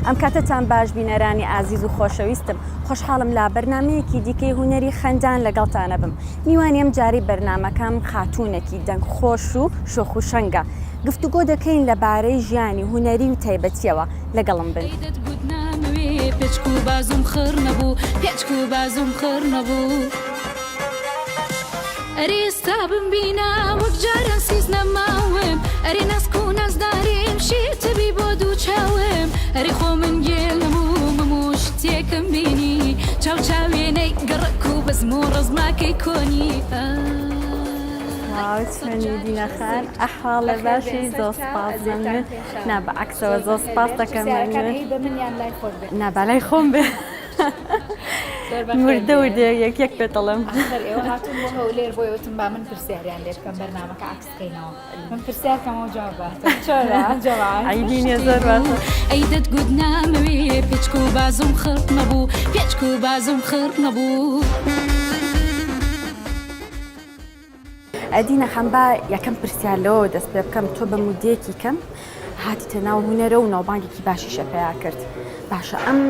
ئەم کاتتان باش بینەرانی ئازیز و خۆشەویستم خۆشحاڵم لا بەرنامەیەکی دیکەی هونەری خەندان لەگەڵتانە بم. میوانیم جاری بەرنامەکەم خاتوونێکی دەنگ خۆش و شۆخ و شەنگە. گفتوگۆ دەکەین لەبارەی ژیانی هونەری و تایبەتیەوە لەگەڵم بن. پێچک و بازم خڕ نەبوو پێچک و بازم خڕ نەبوو ئەرێ ئێستا بمبینە وەک جاران سیز نەماوم ئەرێ نەسک و نەزداریم شێتەبی بۆ دوو چاوم ئەرێ خۆ من گێل نەبوو مەموو شتێکم بینی چاو چاوێنەی گەڕک و بەزم و ڕزماکەی کۆنی چێنیدینە خان ئەحواڵە باشی زۆر سپاس من نا بەعکسەوە زۆر سپاس دەکەم نابالای خۆم بێ وردە وردە یەک پێتەڵم ئێوە هاتون بۆ هەولێر بۆی وتم با من پرسیاریان لێ بکەم بەرنامەکە عکسکەینەوە من پرسیارکەمەوە جواب باتم چۆرە عیبینە زۆر باشە ئەی دەتگوت نامەوێ پێچک و بازم خڕ نەبوو پێچک و بازم خڕ نەبوو ئەدینە خەم با یەکەم پرسیار لەوە دەست پێ بکەم تۆ بە مودەیەکی کەم هاتیتە ناو هونەرە و ناوبانگێکی باشیشە پێیا کرد. باشە ئەم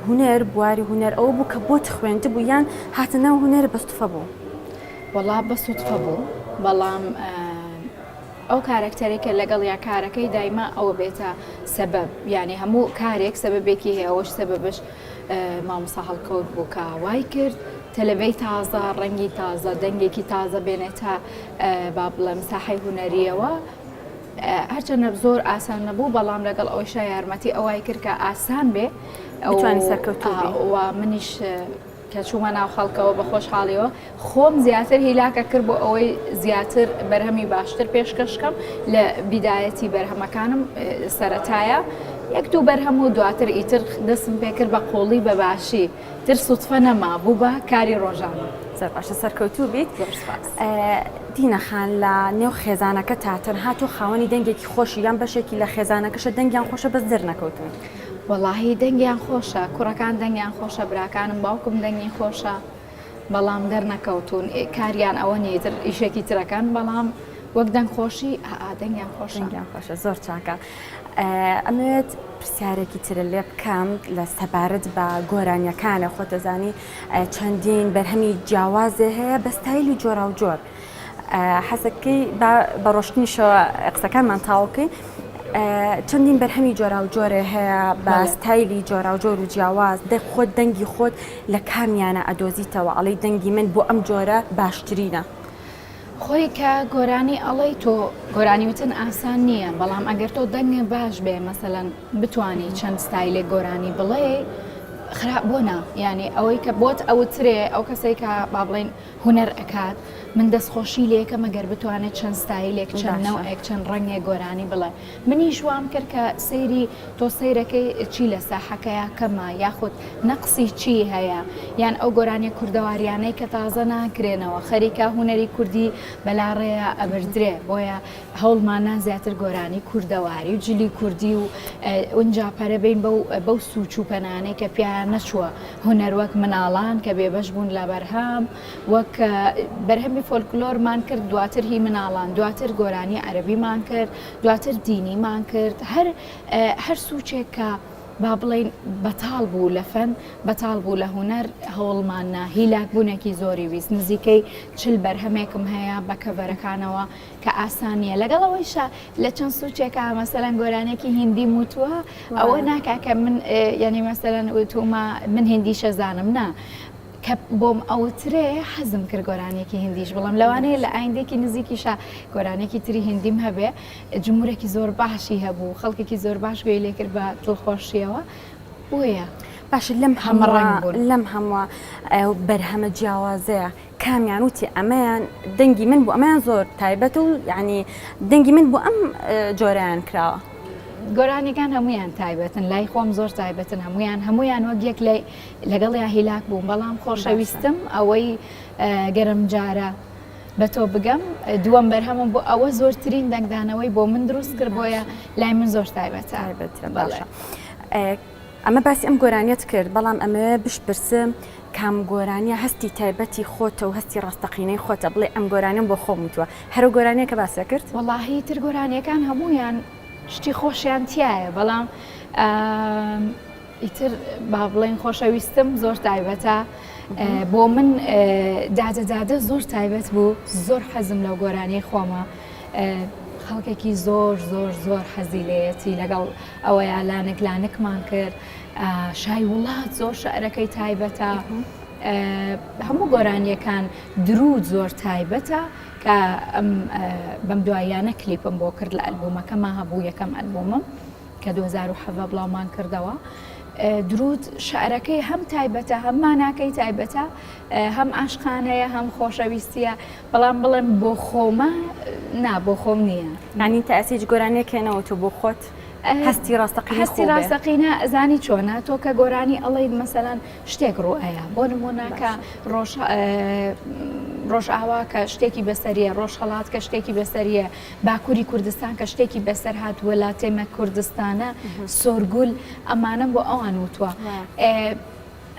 هونەر بواری هونەر ئەوە بوو کە بۆت خوێندە بوو یان هاتە ناو هونەرە بەستوفە بوو؟ وەڵا بەسوودفە بوو بەڵام ئەو کارکتەرێکە لەگەڵ یا کارەکەی دایما ئەوە بێتە سەبەب یعنی هەموو کارێک سەبەبێکی هەیە ئەوەش سەبەبش مامۆستا هەڵکەوت بوو کە وای کرد تەلەڤەی تازە ڕەنگی تازە دەنگێکی تازە بێنێتە با بڵێم ساحەی هونەریەوە هەرچەندە زۆر ئاسان نەبوو بەڵام لەگەڵ ئەوەشە یارمەتی ئەوای کرد کە ئاسان بێ بتوانی سەرکەوتوو و منیش کە چوومە ناو خەڵکەوە بە خۆشحاڵیەوە خۆم زیاتر هیلاکە کرد بۆ ئەوەی زیاتر بەرهەمی باشتر پێشکەشکەم لە بیدایەتی بەرهەمەکانم سەرەتایە یەک دوو بەرهەم و دواتر ئیتر دەستم پێکرد بە قۆڵی بەباشی تر سوتفە نەما بوو بە کاری ڕۆژانە زۆر باشە سەرکەوتوو بیت. دینە خان لە نێو خێزانەکە تاتەنها تۆ خاوەنی دەنگێکی خۆشی یان بەشێکی لە خێزانەکەشە دەنگیان خۆشە بەس دەر نەکەوتون؟ وەڵاهی دەنگیان خۆشە کوڕەکان دەنگیان خۆشە براکانم باوکم دەنگی خۆشە بەڵام دەر نەکەوتون کاریان ئەوە نیتر ئیشێکی ترەکان بەڵام وەک دەنگ خۆشی دەنگیان خۆشە زۆر چاکە. ئەمەوێت پرسیارێکی ترە لێ بکەم لە سەبارەت بە گۆرانیەکانە خۆتەزانی چەندین بەرهەمی جیاوازێ هەیە بە ستایلی جۆرا و جۆر حەزەکەی بە ڕۆشتنیشەوە قسەکانمان تاوەکەی چەندین بەرهەمی جۆرا و جۆرێ هەیە بە ستایلی جۆرا و جۆر و جیاواز خۆت دەنگی خۆت لە کامیانە ئەدۆزیتەوە ئەڵەی دەنگی من بۆ ئەم جۆرە باشترینە خۆی کە گۆرانی ئەڵەی تۆ گۆرانی وتن ئاسان نییە بەڵام ئەگەر تۆ دەنگە باش بێ مەسەلەن بتانی چەند ستایلێک گۆرانی بڵێ خراپ بۆنا یعنی ئەوەی کە بۆت ئەوترێ ئەو کەسێک کە با بڵێن هونەر ئەکات من دەستخۆشی لێکە مەگەر بتوانێت چەند ستایلێک چەند نەوەیەک چەند ڕەنگێک گۆرانی بڵێ منیش وام کرد کە سەیری تۆ سەیرەکەی چی لە ساحەکەیە کەمە یاخود نەقسی چی هەیە یان ئەو گۆرانی کوردەواریانەی کە تازە ناکرێنەوە خەریکە هونەری کوردی بەلاڕێە ئەبردرێ بۆیە هەوڵمانە زیاتر گۆرانی کوردەواری و جلی کوردی و ئونجا پەرەبین بەو سوچ و پەنانەی کە پیان نەچووە هونەر وەک مناڵان کە بێبەش بوون لە بەرهەم وەک بەرهەمی فۆلکلۆرمان کرد دواتر هی مناڵان دواتر گۆرانی عەرەبیمان کرد دواتر دینیمان کرد هەر سوچێک کە با بڵێن بەتاڵ بوو لە فەن بەتاڵ بوو لە هونەر هەوڵمانە هیلاک بوونێکی زۆری ویست نزیکەی چل بەرهەمێکم هەیە بە کەڤەرەکانەوە کە ئاسانیە لەگەڵەوەیشە لە چەند سوچێکە مەسەلەن گۆرانێکی هیندی موتووە ئەوە ناکا کە من یعنی مەسەلەن وتومە من هیندی شەزانم نا کە بۆم ئەوترێ حەزم کرد گۆرانێکی هندیش بڵم لەوانەیە لە ئایندێکی نزیکیشە گۆرانێکی تری هندیم هەبێ جمهورێکی زۆر باشی هەبوو خەڵکێکی زۆر باش گوێ لێ کرد بە دڵخۆشیەوە بۆیە باش لەم هەمووە بەرهەمە جیاوازەیە کامیان وتی ئەمەیان دەنگی من بۆ ئەمەیان زۆر تایبەت و یعنی دەنگی من بۆ ئەم جۆرەیان کراوە گۆرانیەکان هەمویان تایبەتن لای خۆم زۆر تایبەتن هەمویان وەک یەک لەگەڵ یا هیلاک بووم بەڵام خۆشەویستم ئەوەی گەرم جارە بە تۆ بگەم دووەم بەرهەمم بۆ ئەوە زۆرترین دەنگدانەوەی بۆ من دروست کرد بۆیە لای من زۆر تایبەتە باشە ئەمە باسی ئەم گۆرانیت کرد بەڵام ئەمە بشپرسم کام گۆرانیە هەستی تایبەتی خۆتە و هەستی ڕاستەقینەی خۆتە بڵێ ئەم گۆرانیم بۆ خۆم وتووە هەرو گۆرانیە کە باسە کرد وەڵاهی تر گۆرانیەکان هەمویان شتی خۆشیان تایە بەڵام ئیتر با بڵێن خۆشەویستم زۆر تایبەتە بۆ من دادە زۆر تایبەت بوو زۆر حەزم لەو گۆرانی خۆمە خەڵکێکی زۆر زۆر زۆر حەزی لێتی لەگەڵ ئەوەیە لانکمان کرد شای وڵات زۆر شعرەکەی تایبەتە هەموو گۆرانیەکان درود زۆر تایبەتە کە بەم دواییانە کلیپم بۆ کرد لە ئەلبومەکەمە هەبوو یەکەم ئەلبومم کە 2007 بڵاومان کردەوە درود شعرەکەی هەم تایبەتە هەم ماناکەی تایبەتە هەم عاشقانەیە هەم خۆشەویستیە بەڵام بڵێم بۆ خۆمە نا بۆ خۆم نییە نانی تا ئەسیج گۆرانیەکێنەوە تۆ بۆ خۆت هەستی ڕاستەقینە زانی چۆنە تۆ کە گۆرانی ئەڵێ مەسەلەن شتێک ڕۆئەیە بۆ نمونونەکە ڕۆژ ئاوا کە شتێکی بەسەریە ڕۆژ هەڵات کە شتێکی بەسەریە باکووری کوردستان کە شتێکی بەسەر هات وەلاتێمە کوردستانە سۆرگول ئەمانە بۆ ئەوان وتووە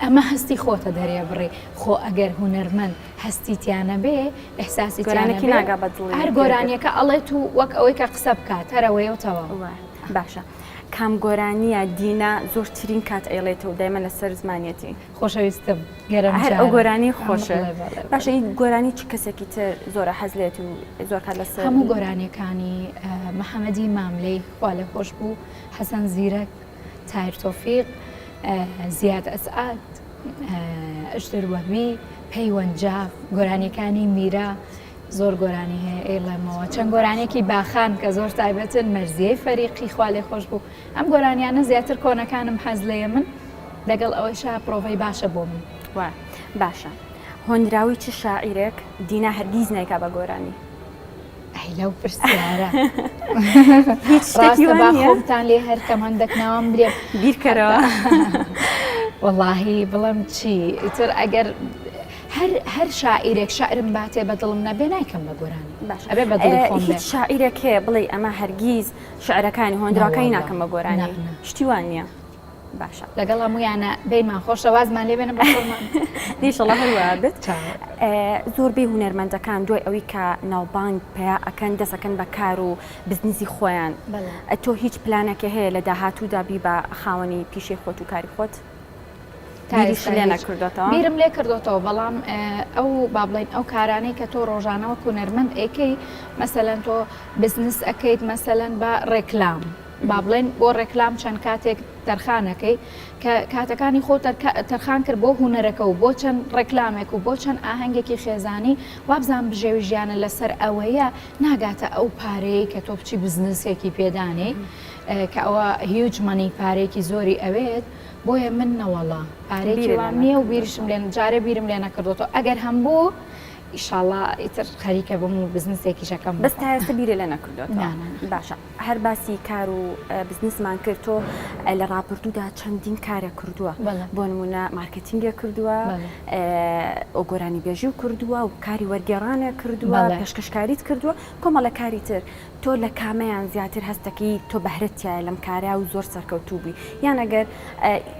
ئەمە هەستی خۆتە دەرێ بڕێ خۆ ئەگەر هونەرمەند هەستیتیانە بێ ئەحساسی گۆرانێکی ناگا بەدڵی هەر گۆرانیەکە ئەڵێت و وەک ئەوەی کە قسە بکات هەرەوەیەوەتەوە باشە کام گۆرانیە دینە زۆرترین کات ئەیڵێتەوە دایمە لەسەر زمانیەتی خۆشەویستم گەرم هەر ئەو گۆرانی خۆشە باشە این گۆرانی چ کەسێکی تر زۆرە حەزلێت و زۆر کات لەسەر هەموو گۆرانیەکانی محەممەدی ماملەی خوا لە خۆش بوو حەسەن زیرەک تایر تۆفیق زیاد ئەسعاد ئەشتر وەهبی پەیوەنجاف گۆرانیەکانی میرا زۆر گۆرانی هەیە ئێڵێمەوە چەند گۆرانێکی باخان کە زۆر تایبەتن مەرزیەی فەریقی خوا لێ خۆش بوو ئەم گۆرانیانە زیاتر کۆنەکانم حەز لێیە من لەگەڵ ئەوەیشا پرۆڤەی باشە بۆ من باشە هۆنراوی چ شاعیرێک دینا هەرگیز نایکا بە گۆرانی ئەی لەو پرسیارە ڕاستە با خۆمتان لێ هەر کەم هەندێکناوام برێ بیرکەرەوە وەڵاهی بڵم چی ئیتر ئەگەر هەر شاعیرێک شعرم باتێ بەدڵم نەبێ نایکەم بە گۆرانی ئەبێ بەدڵی خۆم بێ هیچ شاعیرێک هەیە بڵێ ئەمە هەرگیز شعرەکانی هۆندراوەکانی ناکەم بە گۆرانی شتیوان نییە باشە لەگەڵ هەموویانە بینمان خۆشە وازمان لێ بێنە بە خۆمان دیشەڵە هەروە بێت زۆربەی هونەرمەندەکان دوای ئەوەی کە ناوبانگ پیا ئەکەن دەسەکەن بە کار و بزنسی خۆیان تۆ هیچ پلانێکی هەیە لە داهاتوودا بی بە خاوەنی پیشەی خۆت و کاری خۆت بیرم لێ کردوتەوە بەڵام ئەو با بڵێن ئەو کارانەی کە تۆ ڕۆژانەوە هونەرمەند ئەیکەی مەسەلەن تۆ بزنس ئەەکەیت مەسەلەن بە ڕێکلام با بڵێن بۆ ڕێکلام چەند کاتێک تەرخانەکەی کە کاتەکانی خۆ تەرخان کرد بۆ هونەرەکە و بۆ چەند ڕێکلامێک و بۆ چەند ئاهەنگێکی خێزانی وابزان بژێوی ژیانە لەسەر ئەوەیە ناگاتە ئەو پارەیە کە تۆ بچی بزنسێکی پێدانێ کە ئەوە هیچ مەنی پارێکی زۆری ئەوێت بۆیە من نەوەڵا پارێکی وام نییە و بیرشم لێن جارە بیرم لێ نەکردوەوە ئەگەر هەم بوو ئیشاڵڵا ئیتر خەریکە بم و بزنسێکی شەکەم بەست تا ئێستا بیرە لێ نەکردوەوە باشە هەر باسی کار و بزنسمان کرد تۆ لە ڕاپردوودا چەندین کارە کردووە بۆ نمونە مارکتینگە کردووە ئەو گۆرانی بێژی و کردووە و کاری وەرگێڕانە کردووە پێشکەشکاریت کردووە کۆمەڵە کاری تر تۆ لە کامەیان زیاتر هەستەکەی تۆ بەهرەتیایە لەم کارا و زۆر سەرکەوتوبی یان ئەگەر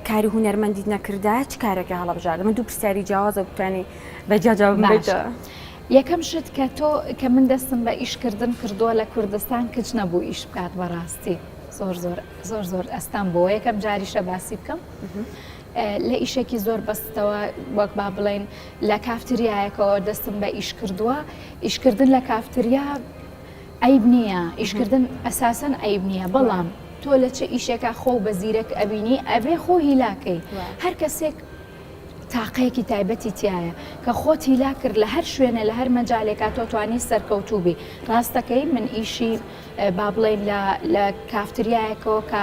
کاری هونەرمەندیت نەکردای چ کارێکی هەڵەبژار من دوو پرسیاری جیاوازە بتوانێ بەجاجاو بێتە یەکەم شت کە تۆ کە من دەستم بە ئیشکردن کردووە لە کوردستان کچ نەبوو ئیش بکات بەڕاستی زۆر ئەستان بۆ یەکەم جاریشە باسی بکەم لە ئیشێکی زۆر بەستەوە وەک با بڵێن لە کافتریایەکەوە دەستم بە ئیش کردووە ئیشکردن لە کافتریا عیب نییە ئیشکردن ئەساسەن عیب نییە بەڵام تۆ لە چه ئیشێکە خۆ بە زیرەک ئەبینی ئەبێ خۆ هیلاکەی هەر کەسێک تاقەیەکی تایبەتی تایە کە خۆت هیلا کرد لە هەر شوێنە لە هەر مەجالێکا تۆ توانی سەرکەوتوبی ڕاستەکەی من ئیشی با بڵێن لە کافتریایەکەوە کە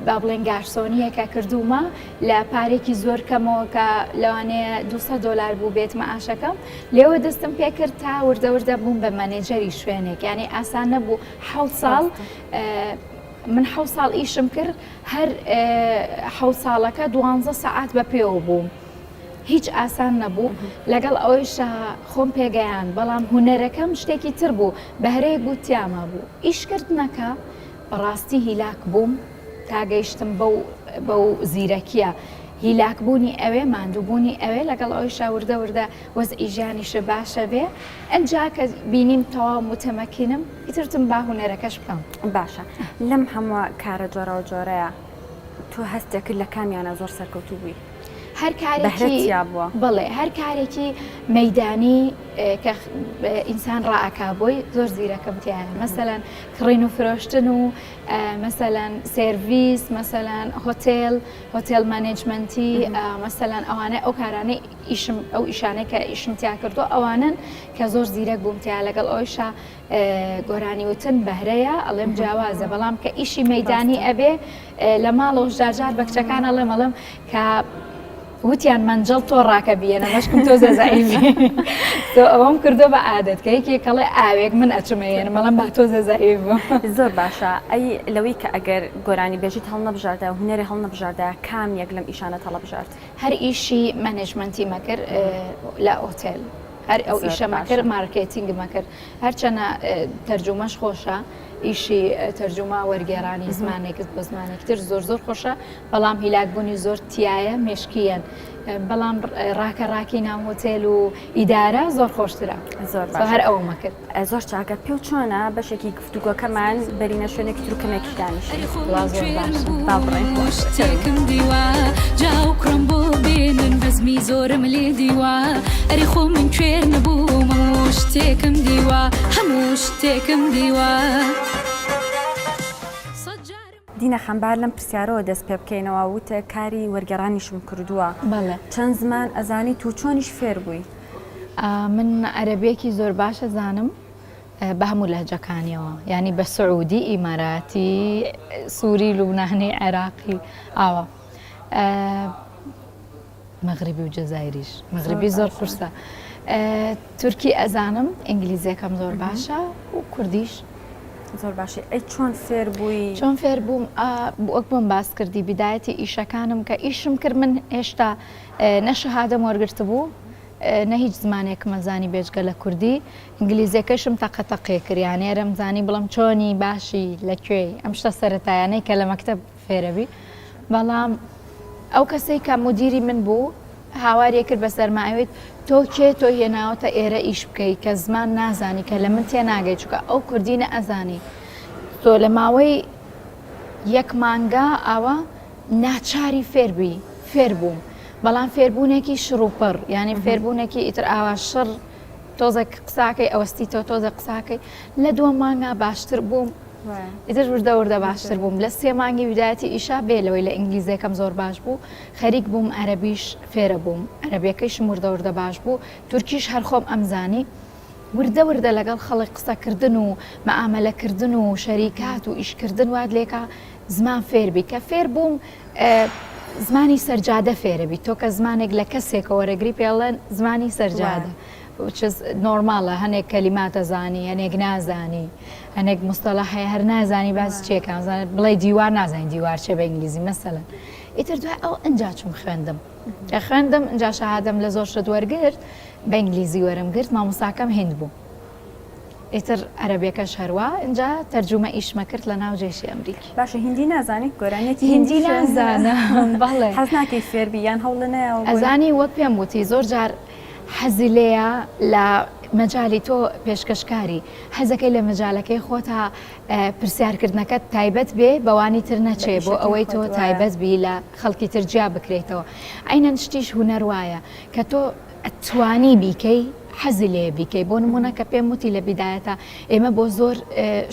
با بڵێن گارسۆنیەکە کردومە لە پارێکی زۆر کەمەوە کە لەوانەیە $200 بوو بێت مەعاشەکەم لێوە دەستم پێ کرد تا وردە بووم بە مەنێجەری شوێنێک یعنی ئاسان نەبوو 7 ساڵ من 7 ساڵ ئیشم کرد هەر 7 ساڵەکە 12 سەعات بە پێوە بووم هیچ ئاسان نەبوو لەگەڵ ئەوەیشە خۆم پێگەیان بەڵام هونەرەکەم شتێکی تر بوو بەهرەیە گوتیامە بوو ئیشکردنەکە بەڕاستی هیلاک بووم تا گەیشتم بەو زیرەکیە هیلاکبوونی ئەوێ ماندووبوونی ئەوێ لەگەڵ ئەوەیشە وردە وەزئی ژیانیشە باشە بێ ئەجا کە بینیم تەواو متەمەکینم ئیترتم با هونەرەکەش بکەم باشە لەم هەموو کارە جۆرە و جۆرەیە تۆ هەستێک کرد لە کامیانە زۆر سەرکەوتوو بووی هەر بەهرەت کارێکی یا بووە بڵێ هەر کارێکی مەدانی کە ئینسان ڕائکا بۆی زۆر زیرەکەم تایە مەسەلاً کڕین و فرۆشتن و مەسەلاً سێڤیس مەسەلاً هۆتێل مانێجمنتی مەسەلاً ئەوانە ئەو کارانەی ئیشم ئەو ئیشانەی کە ئیشم تیا کردووە ئەوانن کە زۆر زیرەک بووم تیا لەگەڵ ئەویشە گۆرانی وتن بەهرەیە ئەڵێم جیاوازە بەڵام کە ئیشی مەدانی ئەبێ لە ماڵەوە جارجار بە کچەکان ئەڵێم کە وتیان منجڵ تۆ ڕاکە بێنە مەشکم تۆزە زایوی تۆ ئەوەم کردو بە عادەت کە یەکێکەڵێ ئاوێک من ئەچمەێنە مەڵم با تۆزە زایوی بوو زۆر باشە ئەی لەوەی کە ئەگەر گۆرانی بێژیت هەڵ نەبژاردە و هوەری هەڵ نەبژاردە کام یەک لەم ئیشانە هەڵەبژارد هەر ئیشی مانێجمنتی مەکرد لە ئۆتێل هەر ئەو ئیشە مەکرد مارکێتینگ مەکرد هەرچەنە تەرجومەش خۆشە ئیشی تەرجوما وەرگێڕانی زمانێکت بە زمانێکتر زۆر خۆشە بەڵام هیلاکبوونی زۆر تایە مێشکیەن بەڵام ڕاکە ناو هۆتێل و ئیدارە زۆر خۆشترە زۆر هەر ئەوە مەکرد زۆر چاکە پێ و چۆنە بەشێکی گفتوگۆکەمان بەرینە شوێنێکی تروکەمێکی دانیشت شتێکم دیوە جاوکڕم بۆ بێنن بەزمی زۆرم لێ دیوە ئەری خۆ من کوێر نەبووم هەموو شتێکم دیوە هەموو شتێکم دیوە دینە خەمبار لەم پرسیارەوە دەست پێ بکەینەوە وتە کاری وەرگێڕانیشم کردووە چەند زمان ئەزانی تو چۆنیش فێر بووی من عەرەبیەکی زۆر باشە زانم بە هەموو لەهجەکانیەوە ینی بە سعودی ئیماراتی سووری لوبنانی عێراقی ئاوە مەغریبی و جەزایریش مەغریبی زۆر قورسە تورکی ئەزانم ئینگلیزیەکەم زۆر باشە و کوردیش زۆر باشی ئەی چۆن فێر بووی چۆن فێر بووم وەک بۆم باس کردی بیدایەتی ئیشەکانم کە ئیشم کرد من هێشتا نەشەهادەم وەرگرت بوو نە هیچ زمانێکم مەزانی بێژگە لە کوردی ئینگلیزیەکەشم تەقەتەقێ کریانێرم زانی بڵم چۆنی باشی لەکوێ ئەم شتە سەرەتایانەی کە لە مەکتەب فێرەبی بەڵام ئەو کەسەی کە مدیری من بوو هاوارێ کرد بە سەرماوێت تۆ کێ تۆ هێناوەتە ئێرە ئیش بکەیت کە زمان نازانی کە لە من تێناگەی چکە ئەو کوردی نەئەزانی تۆ لە ماوەی یەک مانگا ئەوە ناچاری فێر بووم بەڵام فێربوونێکی شڕوپەر یعنی فێربوونێکی ئیتر ئاوا شڕ تۆزە قساکەی ئەوەستی تۆ تۆزە قساکەی لە 2 مانگا باشتر بووم ئیتر وردە باشتر بووم لە 3 مانگی ویدایەتی ئیشا بێ لەوەی لە ئینگلیزیەکەم زۆر باش بوو خەریک بووم عەرەبیش فێرە بووم عەرەبیەکەیشم وردە باش بوو تورکیش هەر خۆم ئەمزانی وردە لەگەڵ خەڵک قسەکردن و مەعامەلەکردن و شەریکات و ئیشکردن واد لێکە زمان فێربی کە فێر بووم زمانی سەرجادە فێرەبی تۆ کە زمانێک لە کەسێکە وەرەگری پێڵێن زمانی سەرجادە نۆرماڵە هەنێک کەلیماتە زانی هەنێک نازانی هەنێک مستەڵە هەیە هەر نازانی باز چێکان بڵێ دیوار نازانی دیوار چێ بە ئینگلیزی مەسەلەن ئیتر دوای ئەو ئەنجا چوم خوێندم کە خوێندم ئەنجا شەهادەم لە زۆر شت وەرگرت بە ئینگلیزی وەرم گرت مامۆستاکەم هیند بوو ئیتر عەرەبیەکەش هەروە ئەنجا تەرجومە ئیشمە کرد لە ناو جێشی ئەمریکی باشە هیندی نازانی گۆرانێتی هیندی نازانم بەڵێ حەز ناکەی فێربی یان هەوڵە نایەوە ئەزانی وەک پێم وتی زۆر جار حەزی لێیە لە مەجای تۆ پێشکەشکاری حەزەکەی لە مەجالەکەی خۆتا پرسیارکردنەکەت تایبەت بێ بەوانی تر نەچێ بۆ ئەوەی تۆ تایبەت بی لە خەڵکی تر جیا بکرێتەوە ئەینەن شتیش هونەر وایە کە تۆ ئەتوانی بیکەی حەزی لێ بیکەی بۆ نمونە کە پێم وتی لە بیدایەتە ئێمە بۆ زۆر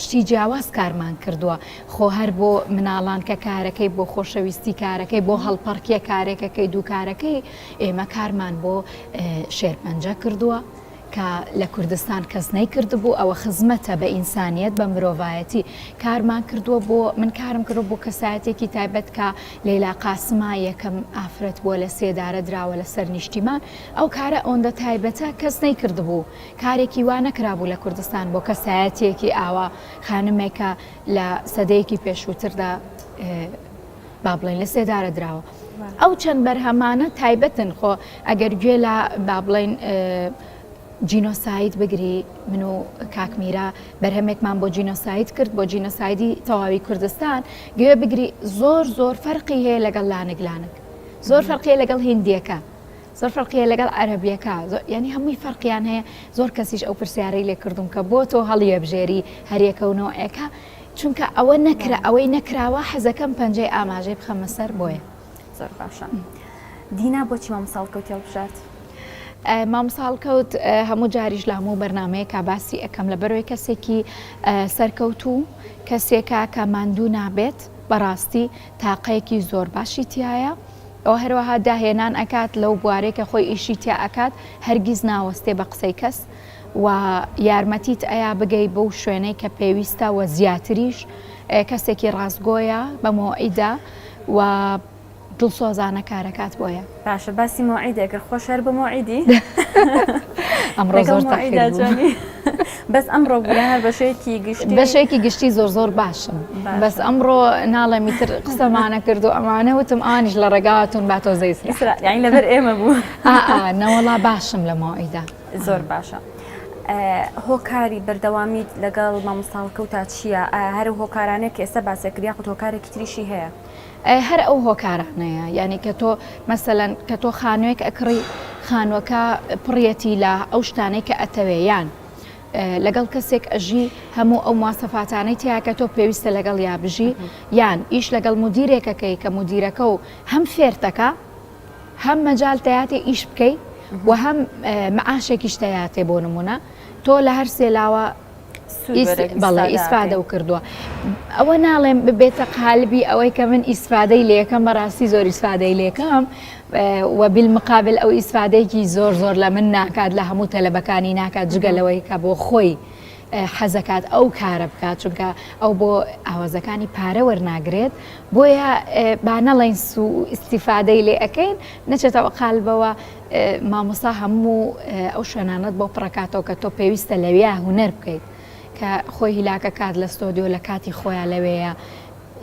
شتی جیاواز کارمان کردووە خۆ هەر بۆ مناڵان کە کارەکەی بۆ خۆشەویستی کارەکەی بۆ هەڵپەڕکیە کارێکەکەی دووکارەکەی ئێمە کارمان بۆ شێرپەنجە کردووە کە لە کوردستان کەس نەیکردبوو ئەوە خزمەتە بە ئینسانیەت بە مرۆڤایەتی کارمان کردووە بۆ من کارم کردو بۆ کەسایەتێکی تایبەت کە لەیلا قاسما یەکەم ئافرەت بووە لە سێدارە دراوە لە سەر نیشتیمان ئەو کارە ئەوەندە تایبەتە کەس نەیکردبوو کارێکی وا نەکرابوو لە کوردستان بۆ کەسایەتێکی ئاوا خانمێکە لە سەدەیەکی پێشووتردا با بڵێن لە سێدارە دراوە ئەو چەند بەرهەمانە تایبەتن خۆ ئەگەر گوێ لە با بڵێن جینۆساید بگری من و کاکمیرا بەرهەمێکمان بۆ جینۆساید کرد بۆ جینۆسایدی تەواوی کوردستان گوێ بگری زۆر فەرقی هەیە لەگەڵ لانک زۆر فەرقی لەگەڵ هیندیەکە زۆر فەرقیە لەگەڵ عەرەبیەکە ینی هەمووی فەرقیان هەیە زۆر کەسیش ئەو پرسیارەی لێ کردوم کە بۆ تۆ هەڵیە بژێری هەریەکەونەوە ئێکە چونکە ئەوە نەکرا ئەوەی نەکراوە حەزەکەم پەنجەی ئاماژەی بخەمە سەر بۆیە. زۆر باشە. دینا بۆچی مامۆساڵکەوت هەڵبژارد؟ مامۆساڵکەوت هەموو جاریش لە هەموو بەرنمەیە کا باسی ئەەکەم لە بەرەوەی کەسێکی سەرکەوتوو کەسێکە کە ماندوو نابێت بەڕاستی تاقەیەکی زۆر باشی تایە. ئەو هەروەها داهێنان ئەکات لەو بوارێکە خۆی ئیشی تیا ئەکات هەرگیز ناوەستێ بە قسەی کەس و یارمەتیت ئەیا بگەی بەو شوێنەی کە پێویستە و زیاتریش کەسێکی ڕاستگۆیە بە مۆعیدا و دڵسۆزانە کارەکات بۆیە. باشە باسی مۆعید ئەگەر خۆش هەر بە مۆعیدی ئەمڕۆ زۆر داجانی بەس ئەمڕۆ بوویان بەشەیەکی گشتی بەشێکی گشتی زۆر باشم بەس ئەمڕۆ ناڵێمی تر قسەمانە کرد و ئەمانە وتم ئانیش لە ڕێگاتون باتۆزەی یعنی لەبەر ئێمە بوو نەوەڵا باشم لە مۆعیدا. زۆر باشە. هۆکاری بەردەوامیت لەگەڵ مامۆساڵکەوتا چییە؟ هەر هۆکارانەیە کە ئێستا باسێکرد یاخود هۆکارێکی تریشی هەیە؟ هەر ئەو هۆکارانەیە یعنی کە تۆ مەسەلەن کە تۆ خانوویەک ئەکڕی خانووەکە پڕەتی لە ئەو شتانەی کە ئەتەوێیان لەگەڵ کەسێک ئەژی هەموو ئەو مواسەفاتانەی تیا کە تۆ پێویستە لەگەڵ یابژی یان ئیش لەگەڵ مدیرێکەکەی کە مدیرەکە و هەم فێرتەکە هەم مەجال تەیاتێ ئیش بکەیت و هەم مەعاشێکی شتەیاتێ بۆ نمونە تۆ لە هەر سێلاوە بەڵێ ئیسفادە و کردووە. ئەوە ناڵێم ببێتە قالبی ئەوەی کە من ئیسفادەی لێکەم بەڕاستی زۆر ئیسفادەی لێکەم و بالمقابل ئەو ئیسفادەیەکی زۆر لە من ناکات لە هەموو تەلەبەکانی ناکات جگەلەوەی کە بۆ خۆی حەزەکات ئەو کارە بکات چونکە ئەو بۆ ئاوازەکانی پارە وەرناگرێت بۆیە با نەڵێن سو ئیسیفادەی لێ ئەەکەین نەچێتەوە قالبەوە مامۆستا هەموو ئەو شوێنانت بۆ پڕکاتەوە کە تۆ پێویستە لەوێ هوەر بکەیت کە خۆی هیلاکە کات لە ستۆدیۆ لە کاتی خۆیان لەوەیە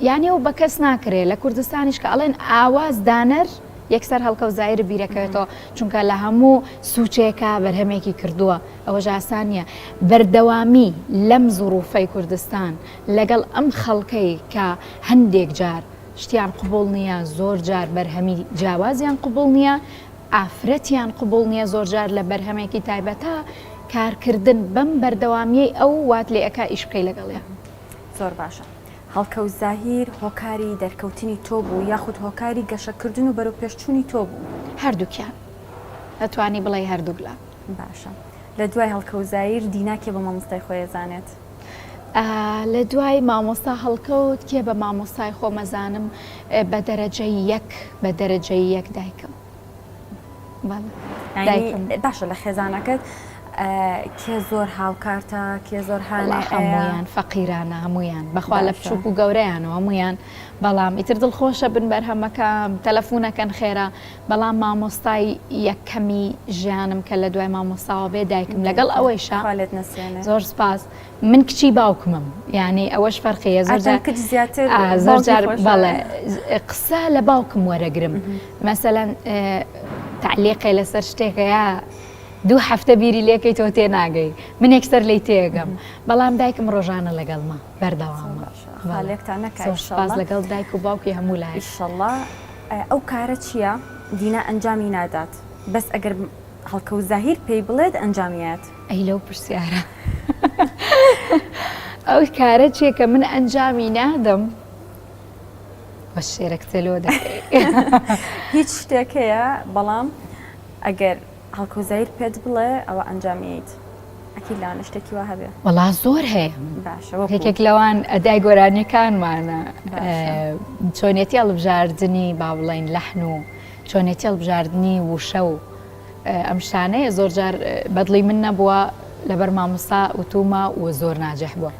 یانی ئەو بە کەس ناکرێت لە کوردستانیش کە ئەڵێن ئاواز دانەر یەکسەر هەڵکە و زایر بیرەکەوێتەوە چونکە لە هەموو سوچێکە بەرهەمێکی کردووە ئەوە ژاسان نیە بەردەوامی لەم زوروفەی کوردستان لەگەڵ ئەم خەڵکەی کە هەندێک جار شتیان قوبوڵ نییە زۆر جار بەرهەمی جیاوازیان قوبوڵ نییە ئافرەتیان قوبوڵ نییە زۆر جار لە بەرهەمێکی تایبەتە کارکردن بەم بەردەوامیەی ئەو وات لێ ئەکا ئیش بکەی لەگەڵیان. زۆر باشە. هەڵکەوت زاهیر هۆکاری دەرکەوتنی تۆ بوو یاخود هۆکاری گەشەکردن و بەرەو پێشچوونی تۆ بوو؟ هەردووکیان ئەتوانی بڵێ هەردووگلا. باشە. لە دوای هەڵکەوت زاهیر دیناکێ بە مامۆستای خۆی زانێت؟ لە دوای مامۆستا هەڵکەوت کێ بە مامۆستای خۆمەزانم بە دەرەجەی یەک دایکم. باشە لە خێزانەکەت کێ زۆر هاوکارتە کێ زۆر هەمویان فەقیرانە هەمویان بەخوا لە بچووک و گەورەیانەوە هەمویان بەڵام ئیتر دڵخۆشە بن بەرهەمەکەم تەلەفۆنەکەن خێرا بەڵام مامۆستای یەکەمی ژیانم کە لە دوای مامۆستاوە بێ دایکم لەگەڵ ئەوەیشە زۆر سپاس من کچی باوکمم یعنی ئەوەش فەرقیە زۆر جار بەڵێ قسە لە باوکم وەرەگرم مەسەلەن تعلیقی لەسەر شتێکەیە 2 هەفتە بیری لێکەی تۆ تێ ناگەی من یەکسەر لی تێگەم بەڵام دایکم ڕۆژانە لەگەڵمە بەردەوامە سپاس لەگەڵ دایک و باوکی هەموو لای ئینشەڵڵا. ئەو کارە چییە؟ دینا ئەنجامی نادات بەس ئەگەر هەڵکەوت زاهیر پێی بڵێت ئەنجامیات. ئەی لەو پرسیارە ئەو کارە چیە کە من ئەنجامی نادەم بە شێرەکتەلۆ دەکەی هیچ شتێک هەیە بەڵام ئەگەر هەڵکەوت زاهیر پێت بڵێ ئەوە ئەنجامییت ئەکی لاوانە شتێکی وا هەبێ؟ وەڵا زۆر هەیە یەکێک لەوان ئەدای گۆرانیەکانمانە چۆنێتی هەڵبژاردننی با بڵێن لەحن و چۆنێتی هەڵبژاردننی وشە و ئەم شتانەیە زۆر جار بەدڵی من نەبووە لەبەر مامۆستا وتومە و زۆر ناجەح بووە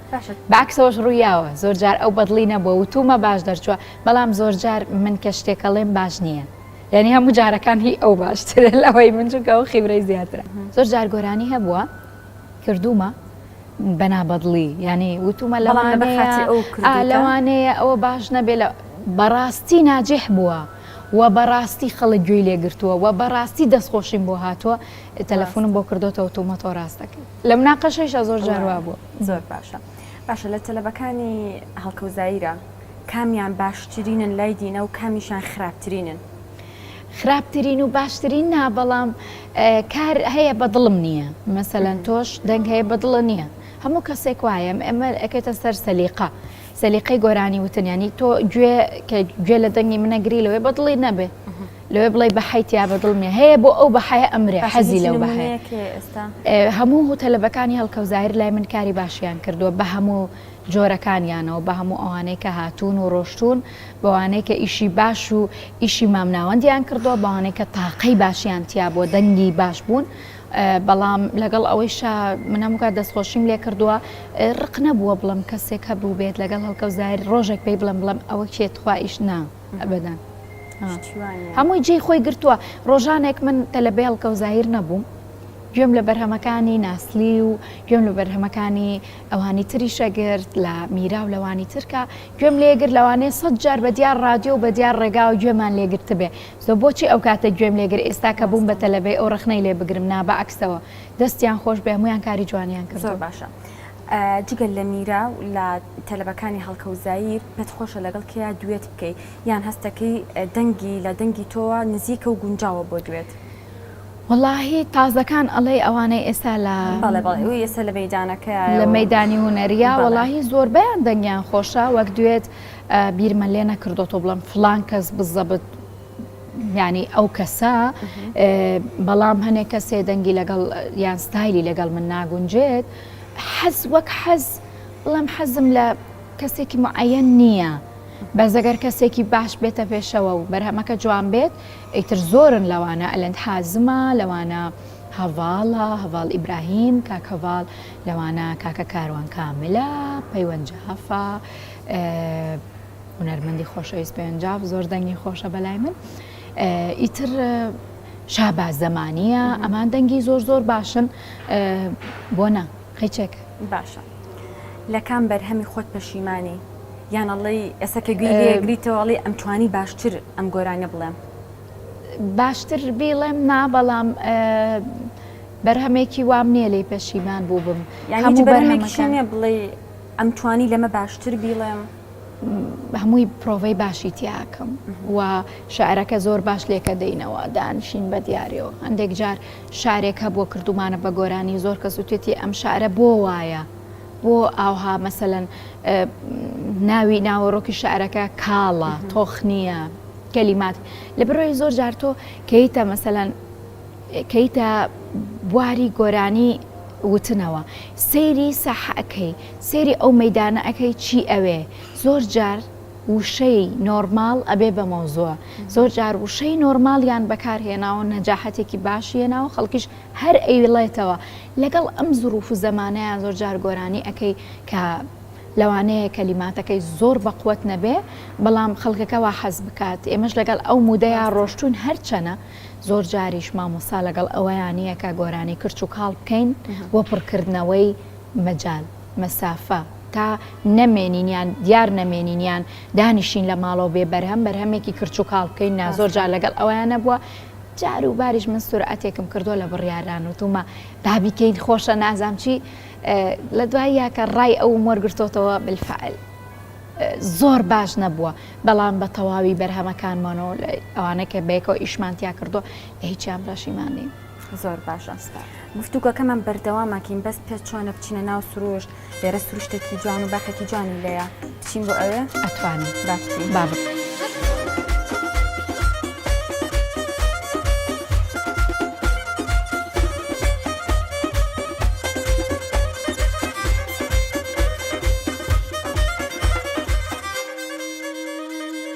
باکسەوەش ڕوویاوە زۆر جار ئەو بەدڵی نەبووە وتومە باش دەرچووە بەڵام زۆر جار من کە شتێکەڵێم باش نییە یعنی هەموو جارەکان هی ئەو باشترە لەوەی من چونکە ئەو خیبرەی زیاترە زۆر جار گۆرانی هەبووە کردومە بەنابەدڵی ینی وتومە لەوانەیە ئەوە باش نەبێ لە بەڕاستی ناجێح بووە و بەڕاستی خەڵک گوێی لێگرتووە و بەڕاستی دەستخۆشیم بۆ هاتووە تەلەفۆنم بۆ کردوتەوە تومە تۆ ڕاستەکەی لە مناقەشەیشە زۆر جاروا بووە. زۆر باشە لە تەلەبەکانی هەڵکەوت زاهیرە کامیان باشترینن لای دینە و کامیشان خراپترینن؟ خراپترین و باشترین نا بەڵام کار هەیە بەدڵم نییە مەسەلەن تۆش دەنگ هەیە بەدڵە نییە هەموو کەسێک وایە ئەمە ئەەکەیتە سەر سەلیقە سەلیقەی گۆرانی وتنیانی تۆ گوێ لە دەنگی منەگری لەوێ بەدڵی نەبێ لەوێ بڵێ بەحیتیا بەدڵمێ هەیە بۆ ئەو بەحەیە ئەمرێ حەزی لەو بەحەیە هەموو هۆتەلەبەکانی هەڵکەوزایر لای من کاری باشیان کردووە بە هەموو جۆرەکانیانەوە بە هەموو ئەوانەی کە هاتوون و ڕۆشتون بەوانەی کە ئیشی باش و ئیشی مامناوەندیان کردووە بەوانەی کە تاقەی باشیان تیا بۆ دەنگی باش بوون بەڵام لەگەڵ ئەوەیشا من هەمووکات دەستخۆشیم لێ کردووە ڕق نەبووە بڵم کەسێک هەبوو بێت لەگەڵ هەڵکەوزایر ڕۆژێک پێی بڵم ئەوە کێت خوا ئیش نا ئەبەدان هەمووی جێی خۆی گرتووە ڕۆژانێک من تەلەبێ هەڵکەوزایر نەبووم گوێم لە بەرهەمەکانی ناسلی و گوێم لە بەرهەمەکانی ئەوانی تری شەگرت لە میرا و لەوانی ترکە گوێم لێگر لەوانەیە 100 جار بە دیار رادیۆ و بە دیار ڕێگا و گوێمان لێگرت بێ زۆ بۆچی ئەو کاتە گوێم لێگر ئێستا کە بووم بە تەلەبێ ئەو ڕخنەی لێ بگرم نا بە عکسەوە دەستیان خۆش بێ هەمویان کاری جوانیان کرد زۆر باشە جگەل لە میرا و لە تەلەبەکانی هەڵکەوزایی پێت خۆشە لەگەڵ کەیا دوێت بکەیت یان هەستەکەی دەنگی لە دەنگی تۆوە نزیکە و گونجاوە بۆ دوێت واللهی تازەکان ئەڵێ ئەوانەی ئێستا لە ئێستا لە مەیدانەکە لە مەیدانی هوەریە وڵی زۆربیان دەنگیان خۆشە وەک دوێت بیرمە لێ نەکردۆ بڵم فلان کەس بزەبت ینی ئەو کەسە بەڵام هەنێک کەسێ دەنگی لەگەڵ یان ستایلی لەگەڵ من ناگونجێت حەز وەک حەز بڵم حەزم لە کەسێکی معەن نییە بەزەگەر کەسێکی باش بێتە پێشەوە و بەرهەمەکە جوان بێت ئیتر زۆرن لەوانە ئەلەند حازمە لەوانە هەڤاڵە هەڤاڵ ئیبراهیم کاک هەڤاڵ لەوانە کاکە کاروان کاملە پەیوەنجافە هونەرمەندی خۆشەویست پەیوەنجاف زۆر دەنگی خۆشە بەلای من ئیتر شاباز زەمانیە ئەمان دەنگی زۆر زۆر باشن بۆ نە خەیچێک باشە لە کام بەرهەمی خۆت پەشیمانی یان ئەڵی ئێستا کە گوێی لێگریتەوەڵی ئەم توانی باشتر ئەم گۆرانە بڵێم باشتر بیڵێم نا بەڵام بەرهەمێکی وام نییە لی پەشیمان بوو بم هەموو بەرهەمێکشانە بڵێ ئەم توانی لەمە باشتر بیڵێم هەمووی پرۆڤەی باشی تیاکەم و شعرەکە زۆر باش لێکە دەینەوە دانشین بە دیارەوە هەندێک جار شارێک هەبووە کردومانە بە گۆرانی زۆر کەس وتێتی ئەم شعرە بۆ وایە بۆ ئاوها مەسەلەن ناوی ناوەڕۆکی شعرەکە کاڵە تۆخ نییە کەلیمات لە بەرۆی زۆر جار تۆ کەیتە مەسەلەن کەیتە بواری گۆرانی وتنەوە سەیری سەحەکەی سێری ئەو مەدانە ئەەکەی چی ئەوێ زۆر جار وشەی نۆرمال ئەبێ بە مۆزووە زۆر جار وشەی نۆرمالیان بەکارهێناوە نەجاحەتێکی باشیێناوە خەڵکیش هەر ئەیڵێتەوە لەگەڵ ئەم زروف و زەمانەیان زۆر جار گۆرانی ئەەکەی کە لەوانەیە کەلیماتەکەی زۆر بەقوت نەبێ بەڵام خەڵکەکەەوە حەز بکات ئێمەش لەگەڵ ئەو مودەیە ڕۆشتون هەرچەنە زۆر جاریش مامۆسا لەگەڵ ئەوەیانە کە گۆرانی کرچ و کاڵ بکەین بۆ پڕکردنەوەی مەجال مەسافە تا نەمێنینیان دیار نەمێنینیان دانیشین لە ماڵەوە بێ بەرهەمێکی کرچ و کاڵ بکەین نا زۆر جار لەگەڵ ئەویانە بووە جار و باریش من سورعەتێکم کردو لە بڕیاران وتومە دابیکەین خۆشە نازام چی لە دوایە کە ڕای ئەو وەرگرتۆتەوە بالفعل زۆر باش نەبووە بەڵام بە تەواوی بەرهەمەکانمانەوە ئەوانە کە بەیەکەوە ئیشمانتیا کردو لە هیچیان پەشیمانی زۆر باشە گفتوگەکەمان بەردەواماکەین بەس پێ چۆنە بچینە ناو سروش لێرە سروشتێکی جوان و باخێکی جوانی لەیە بچین بۆ ئەوێ ئەتوانین بابە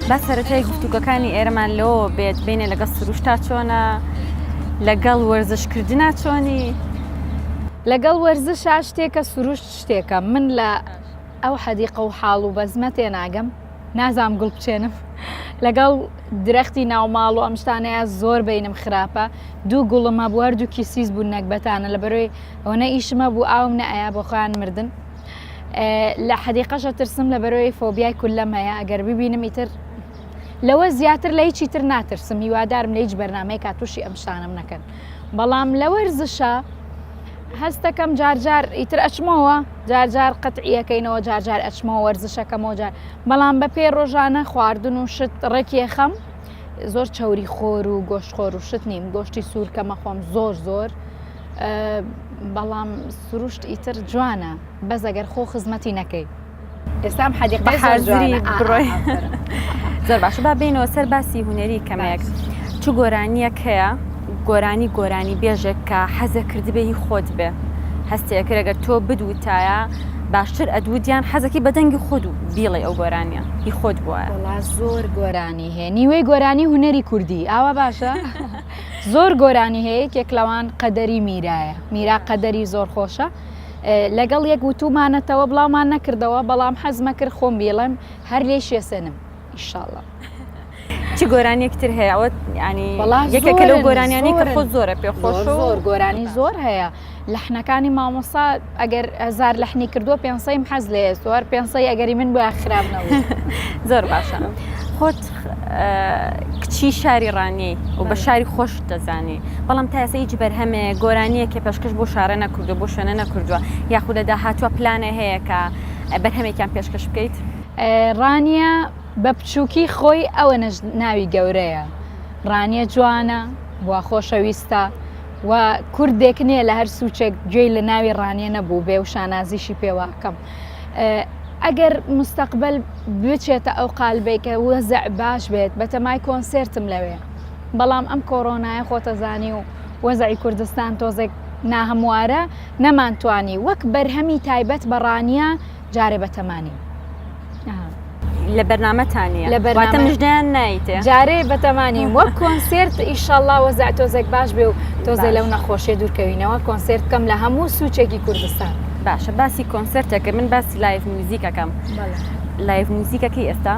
بە سەرەتای گفتوگەکانی ئێرەمان لەوە بێت بینێ لەگەڵ سروشتا چۆنە لەگەڵ وەرزشکردنا چۆنی لەگەڵ وەرزشا شتێکە سروشت شتێکە من لە ئەو حەدیقە و حاڵ و بەزمە تێناگەم نازام گوڵ بچێنم لەگەڵ درەختی ناوماڵ و ئەم شتانەیە زۆر بینم خراپە دوو گوڵمە بوارد و کیسیز بوو نەکبەتانە لە بەرۆی ئەوەنە ئیشمە بوو ئاوم نەئەیە بۆ خۆیان مردن لە حەدیقەشە ترسم لە بەرۆی فۆبیای کولەم هەیە ئەگەر ببینم ئیتر لەوە زیاتر لە هیچی تر ناترسم هیوادارم لە هیچ بەرنامەیە کاتوشی ئەم شتانم نەکەن بەڵام لە وەرزشە هەستەکەم جارجار ئیتر ئەچمەوە جارجار قەتعیەکەینەوە جارجار ئەچمەوە وەرزشەکەمەوە جار بەڵام بە پێ ڕۆژانە خواردن و شت ڕێکێخەم زۆر چاوری خۆر و گۆشتخۆر و شت نیم گۆشتی سوورکەمە خۆم زۆر بەڵام سروشت ئیتر جوانە بەس ئەگەر خۆ خزمەتی نەکەی ئێستام حەدیقە بەحازری بڕۆی زۆر باشە با بینەوە سەر باسی هوەری کەمێک چ گۆرانیەک هەیە گۆرانی بێژێک کە حەزە کردبێ خۆت بێ هەستەیەکرد ئەگەر تۆ بدوتایە باشتر ئەدوودیان حەزەکی بەدەنگی خۆت و بیڵێ ئەو گۆرانیە هی خۆت بووە زۆر گۆرانی هەیە نیوەی گۆرانی هوەری کوردی ئاوا باشە زۆر گۆرانی هەیە کێک لەوان قەدەری میرایە میرا قەدەری زۆر خۆشە لەگەڵ یەک وتومانەتەوە بڵاومان نەکردەوە بەڵام حەزمە کرد خۆم بیڵم هەر لێ شێسەنم ئیشاڵڵا چی گۆرانیەکتر هەیە ئەوە ینی یەکێکە لەو گۆرانیانی کە خۆ زۆرە پێخۆش زۆر گۆرانی زۆر هەیە لەحنەکانی مامۆسا ئەگەر هزار لەحنی کردووە پێنجسەیم حەز لێ سوار پێنجسەی ئەگەری من بۆ خراپنەوە زۆر باشە خۆت کچی شاری ڕانیەی و بە شاری خۆش دەزانی بەڵام تا ئێستا هیچ بەرهەمێ گۆرانیەکێ پێشکەش بۆ شارە نەکردو بۆ شوێنە نەکردووە یاخودە داهاتووە پلانە هەیە کە بەرهەمێکیان پێشکەش بکەیت ڕانیە بە بچووکی خۆی ئەوە ناوی گەورەیە ڕانیە جوانە وا خۆشەویستە و کوردێک نییە لە هەر سوچێک گوێی لە ناوی ڕانیە نەبوو بێ و شانازیشی پێواکەم ئەگەر مستەقبل بچێتە ئەو قالبێکە وەزع باش بێت بەتەمای کۆنسێرتم لەوێ بەڵام ئەم کۆڕۆنایە خۆتەزانی و وەزعی کوردستان تۆزێک ناهەموارە نەمانتوانی وەک بەرهەمی تایبەت بە ڕانیە جارێ بەتەمانی لە بەرنامەتانە واتە مژدەیان نایتێ جارێ بەتەمانی وەک کۆنسێرت ئیشەڵڵا وەزع تۆزێک باش بێ و تۆزێ لەو نەخۆشیە دوورکەوینەوە کۆنسێرت بکەم لە هەموو سوچێکی کوردستان باشە باسی کۆنسەرتێکە من باسی لایڤ میوزیکەکەم لایڤ میوزیکەکەی ئێستا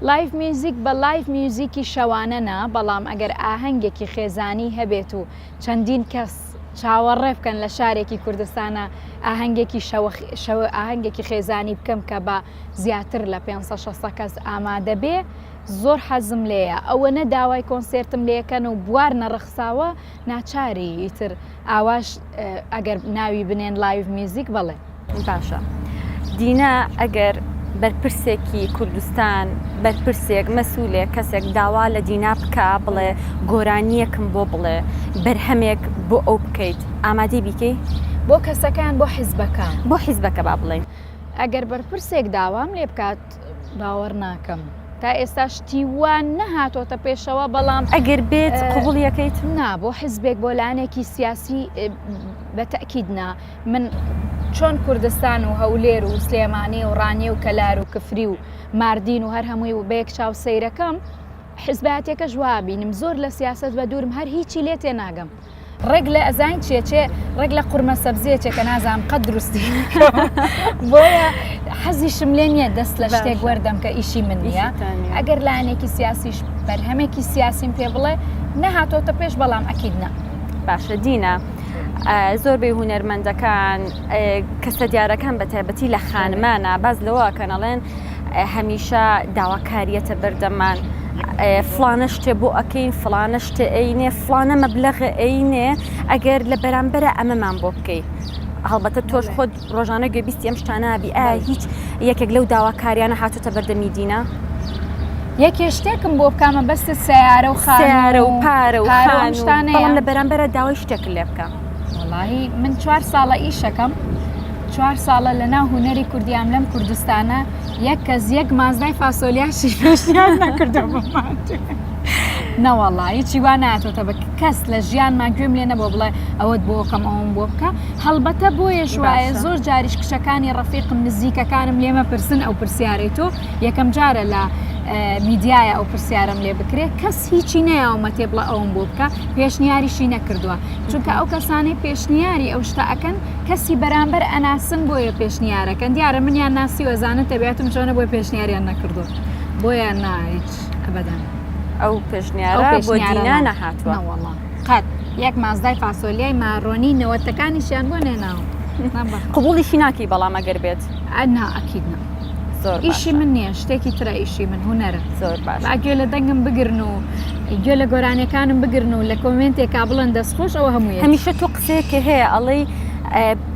لایڤ میوزیک بە لایڤ میوزیکی شەوانەنا بەڵام ئەگەر ئاهەنگێکی خێزانی هەبێت و چەندین کەس چاوەڕێ بکەن لە شارێکی کوردستانە ئاهەنگێکی خێزانی بکەم کە بە زیاتر لە 500 کەس ئامادە بێ زۆر حەزم لێیە ئەوە نەداوای کۆنسێرتم لێکەن و بوار نەڕەخساوە ناچاری ئیتر ئاواش ئەگەر ناوی بنێن لایڤ میوزیک بڵێ باشە دینا ئەگەر بەرپرسێکی کوردستان بەرپرسێک مەسئولێک کەسێک داوا لە دینا بکە بڵێ گۆرانیەکم بۆ بڵێ بەرهەمێک بۆ ئەو بکەیت ئامادەی بیکەی بۆ کەسەکان بۆ حیزبەکان بۆ حیزبەکە با بڵێ ئەگەر بەرپرسێک داوام لێ بکات باوەڕ ناکەم تا ئێستا شتیوان نەهاتۆتە پێشەوە بەڵام ئەگەر بێت قوبوڵ یەکەیت نا بۆ حیزبێک بۆ لایەنێکی سیاسی بەتەکیدنا من چۆن کوردستان و هەولێر و سلێمانی و ڕانیە و کەلار و کفری و ماردین و هەر هەمووی و بەیەک چاو سەیرەکەم حیزباتێکە جوابینم زۆر لە سیاست بە دوورم هەر هیچی لێ تێناگەم ڕێک لە ئەزان چێ ڕێک لە قورمە سەبزیەکە نازانم قەت دروستی بۆیە حەزیشم لێ نییە دەست لە شتێک وەردەم کە ئیشی من نییە ئەگەر لایەنێکی سیاسیش بەرهەمێکی سیاسیم پێ بڵێ نەهاتۆتە پێش بەڵام ئەکیدنا باشە دینە زۆربەی هونەرمەندەکان کەسە دیارەکان بە تایبەتی لە خانمانە باز لەوەکەنەڵێن هەمیشە داواکاریەتە بەردەمان فلانە شتێ بۆ ئەەکەین فلانە شتێ ئەینێ فلانە مەبلەغە ئەینێ ئەگەر لە بەرامبەرە ئەمەمان بۆ بکەیت هەڵبەتە تۆش خۆت ڕۆژانە گوێبیستی ئەم شتانابی هیچ یەکێک لەو داواکاریانە هاتوتە بەردەمی دینە یەکێ شتێکم بۆ بکەمە بەستە سیارە و خانە و پارە و شتانەیە لە بەرامبەرە داوای شتێک لێ بکە وڵی من 4 ساڵە ئیشەکەم 4 ساڵە لە ناو هوەری کوردیام لەم کوردستانە یەک کەس یەک مازدای فاسۆلیاشی پێشیان نەکردەوە نەوەڵی هیچی وا ناتۆتە بە کەس لە ژیانمان گوێم لێ نەبوو بڵێ ئەوەت بۆ کەم ئەوم بۆ بکە هەڵبەتە بۆیەش وایە زۆر جاریش کچەکانی ڕەفیقم نزیکەکانم لێمە پرسن ئەو پرسیارەی تۆ یەکەم جارە لە میدیایە ئەو پرسیارم لێ بکرێت کەس هیچی نەیەومە تێ بڵە ئەوم بۆ بکە پێشنیاریشی نەکردووە چونکە ئەو کەسانەی پێشنیاری ئەو شتە ئەکەن کەسی بەرامبەر ئەناسن بۆیە پێشنیارەکەن دیارە منیان ناسی وەزانە تەبیاتم چۆنە بۆی پێشنیاریان نەکردو بۆیە نایچ ئەبەدەن ئەو پێشنیارە بۆ دینا نەهاتووە قەت یەک مازدای فاسۆلیای ماڕۆنی نەوەتەکانیشیان بۆ نێناوە قبوڵیشی ناکی بەڵام ئەگەر بێت ئەنا ئەکیدنا ئیشی من نییە شتێکی ترە ئیشی من هوەرە زۆر باش ئاگوێ لە دەنگم بگرن و گوێ لە گۆرانەکانم بگرن و لە کۆمنتێکا بڵند دەستخۆش ئەوە هەمووی هەمیشە تۆ قسەیەکە هەیە ئەڵەی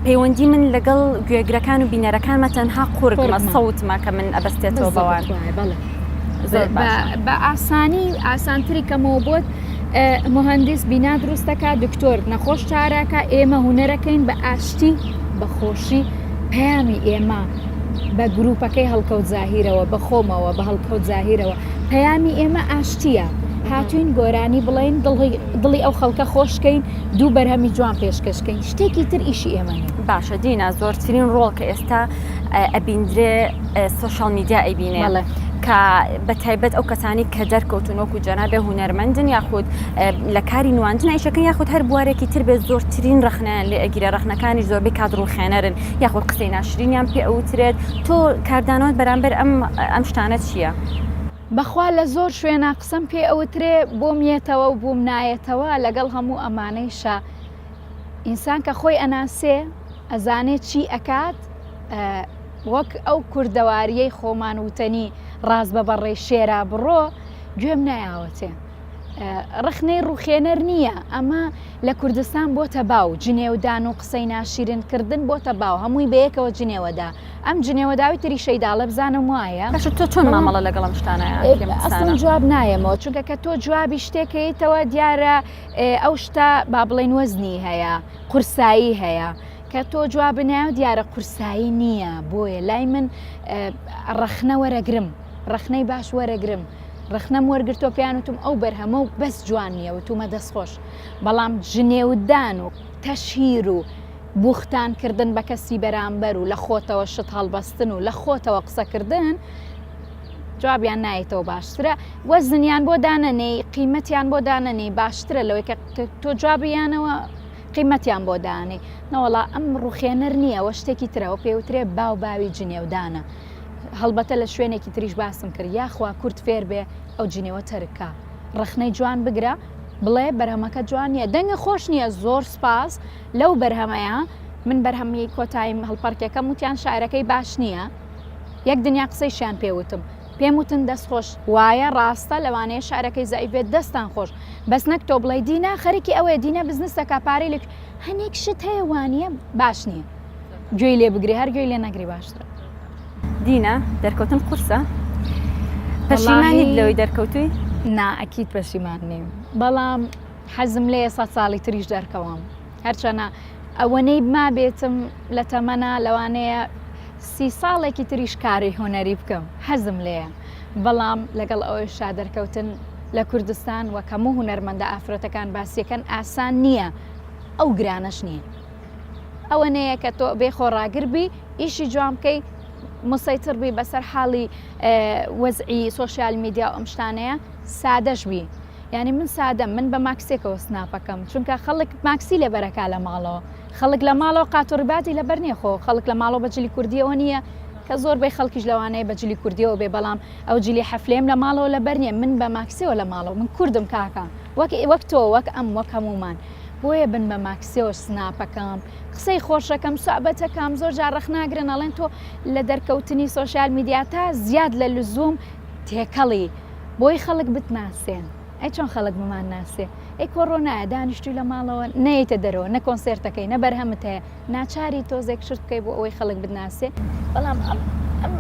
پەیوەندی من لەگەڵ گوێگرەکان و بینەرەکانمە تەنها قورگمە سەوتمە کە من ئەبەستێتەوە بەوان بە ئاسانی ئاسانتری کەمەوە بۆت مهندس بینا دروستەکە دکتۆر نەخۆش چارەکە ئێمە هوەرەکەین بە ئاشتی بەخۆشی پەیامی ئێمە بە گروپەکەی هەڵکەوت زاهیرەوە بە خۆمەوە بە هەڵکەوت زاهیرەوە پەیامی ئێمە ئاشتیە هاتوین گۆرانی بڵێن دڵی ئەو خەڵکە خۆشکەین دوو بەرهەمی جوان پێشکەشکەین شتێکی تر ئیشی ئێمە باشە دینە زۆرترین ڕۆڵ کە ئێستا ئەبیندرێ سوشال میدیا ئەبینێ کە بە تایبەت ئەو کەسانی کە دەرکەوتونۆک و جەنابێ هونەرمەندن یاخود لە کاری نواندن ئایشەکەن یاخود هەر بوارێکی تر بێت زۆرترین ڕخنیان لێ ئەگیرە ڕخنەکانی زۆربەی کادڕوخێنەرن یاخود قسەی ناشرینیان پێ ئەوترێت تۆ کاردانەوەت بەرامبەر ئەم شتانە چییە؟ بەخوا لە زۆر شوێنە قسەم پێ ئەوترێ بۆم یێتەوە و بووم نایەتەوە لەگەڵ هەموو ئەمانەیشە ئینسان کە خۆی ئەناسێ ئەزانێت چی ئەکات وەک ئەو کوردەواریەی خۆمان وتەنی ڕاست بە بەڕێ شێرا بڕۆ گوێم نایاوەتێ ڕخنەی ڕوخێنەر نییە ئەمە لە کوردستان بۆتە باو جنێودان و قسەی ناشیرنکردن بۆتە باو هەمووی بەیەکەوە جنێوەدا ئەم جنێوەداوی تری شەیداڵە بزانم وایە تۆ چۆن مامەڵە لەگەڵم شتانە ئەسڵ جواب نایەمەوە چونکە کە تۆ جوابی شتێکیتەوە دیارە ئەو شتا با بڵێن وەزنی هەیە قورسایی هەیە کە تۆ جواب بنایە دیارە قورسایی نییە بۆیە لای من ڕخنە وەرەگرم ڕخنەی باش وەرەگرم ڕخنەم وەرگرتۆ پیانوتم ئەو بەرهەمە و بەس جوان نییە وتومە دەستخۆش بەڵام ژنێودان و تەشهیر و بوختانکردن بە کەسی بەرامبەر و لە خۆتەوە شت هەڵبەستن و لە خۆتەوە قسەکردن جوابیان نایێتەوە باشترە وەزنیان بۆ دانەنەی قیمەتیان بۆ دانەنەی باشترە لەوەی کە تۆ جوابیانەوە قیمەتیان بۆ دانێ نەوەڵا ئەم ڕوخێنەر نییە وە شتێکی ترەوە پێوترێ باو باوی جنێودانە هەڵبەتە لە شوێنێکی تریش باسم کرد یاخوا کورت فێر بێ ئەو جنێوە تەرکە ڕخنەی جوان بگرە بڵێ بەرهەمەکە جوان نییە دەنگە خۆش نییە زۆر سپاس لەو بەرهەمەیە من بەرهەمی کۆتاییم هەڵپەرکەکەم وتیان شاعرەکەی باش نییە یەک دنیا قسەیشیان پێوتم پێم وتن دەستخۆش وایە ڕاستە لەوانەیە شارەکەی زایبێت دەستان خۆش بەس نەک تۆ بڵێ دینە خەرێکی ئەوەیە دینە بزنسەکە پارەی لێک هەنێک شت هەیە وانە باش نییە گوێی لێ بگری هەر گوێی لێ نەگری باشترە دینە دەرکەوتن قورسە پەشیمانیت لەوەی دەرکەوتووی؟ ئەکید پەشیمان نیم بەڵام حەزم لێ 100 ساڵی تریش دەرکەوم هەرچەنە ئەوەنەی ما بێتم لە تەمەنە لەوانەیە 30 ساڵێکی تریش کاری هۆنەری بکەم حەزم لێیە بەڵام لەگەڵ ئەوەی شادەرکەوتن لە کوردستان وەک هەموو هونەرمەندە ئافرەتەکان باسیەکەن ئاسان نییە ئەو گرانەش نییە ئەوە نەیە کە تۆ بێ خۆڕاگربی ئیشی جوان بکەی مسەیتر بی بەسەر حاڵی وەزعی سۆشیال میدیا ئەم شتانەیە سادەش بی یعنی من سادەم من بە ماکسێکەوە سناپەکەم چونکە خەڵک ماکسی لێبەرەکە لە ماڵەوە خەڵک لە ماڵەوە قاتۆڕباتی لەبەر نییە خۆ خەڵک لە ماڵەوە بەجلی کوردیەوە نییە کە زۆربەی خەڵکیش لەوانەیە بەجلی کوردیەوە بێ بەڵام ئەو جلی حەفلێم لە ماڵەوە لەبەر نییە من بە ماکسیەوە لە ماڵەوە من کوردم کاکە وەک تۆ وەک ئەم وەک هەمومان بۆیە بن بە ماکسیەوەش سناپەکەم قسەی خۆشەکەم سوعبەتەکەم زۆر جار ڕەخناگرن ئەڵێن تۆ لە دەرکەوتنی سۆشیال میدیا تا زیاد لە لزوم تێکەڵی بۆی خەڵک بتناسێن ئەی چۆن خەڵک بمان ناسێ ئەی کۆڕۆنایە دانیشتوی لە ماڵەوە نەیتە دەرەوە نە کۆنسێرتەکەی نە بەرهەمت هەیە ناچاری تۆزێک شت بکەی بۆ ئەوەی خەڵک بناسێ بەڵام ئەم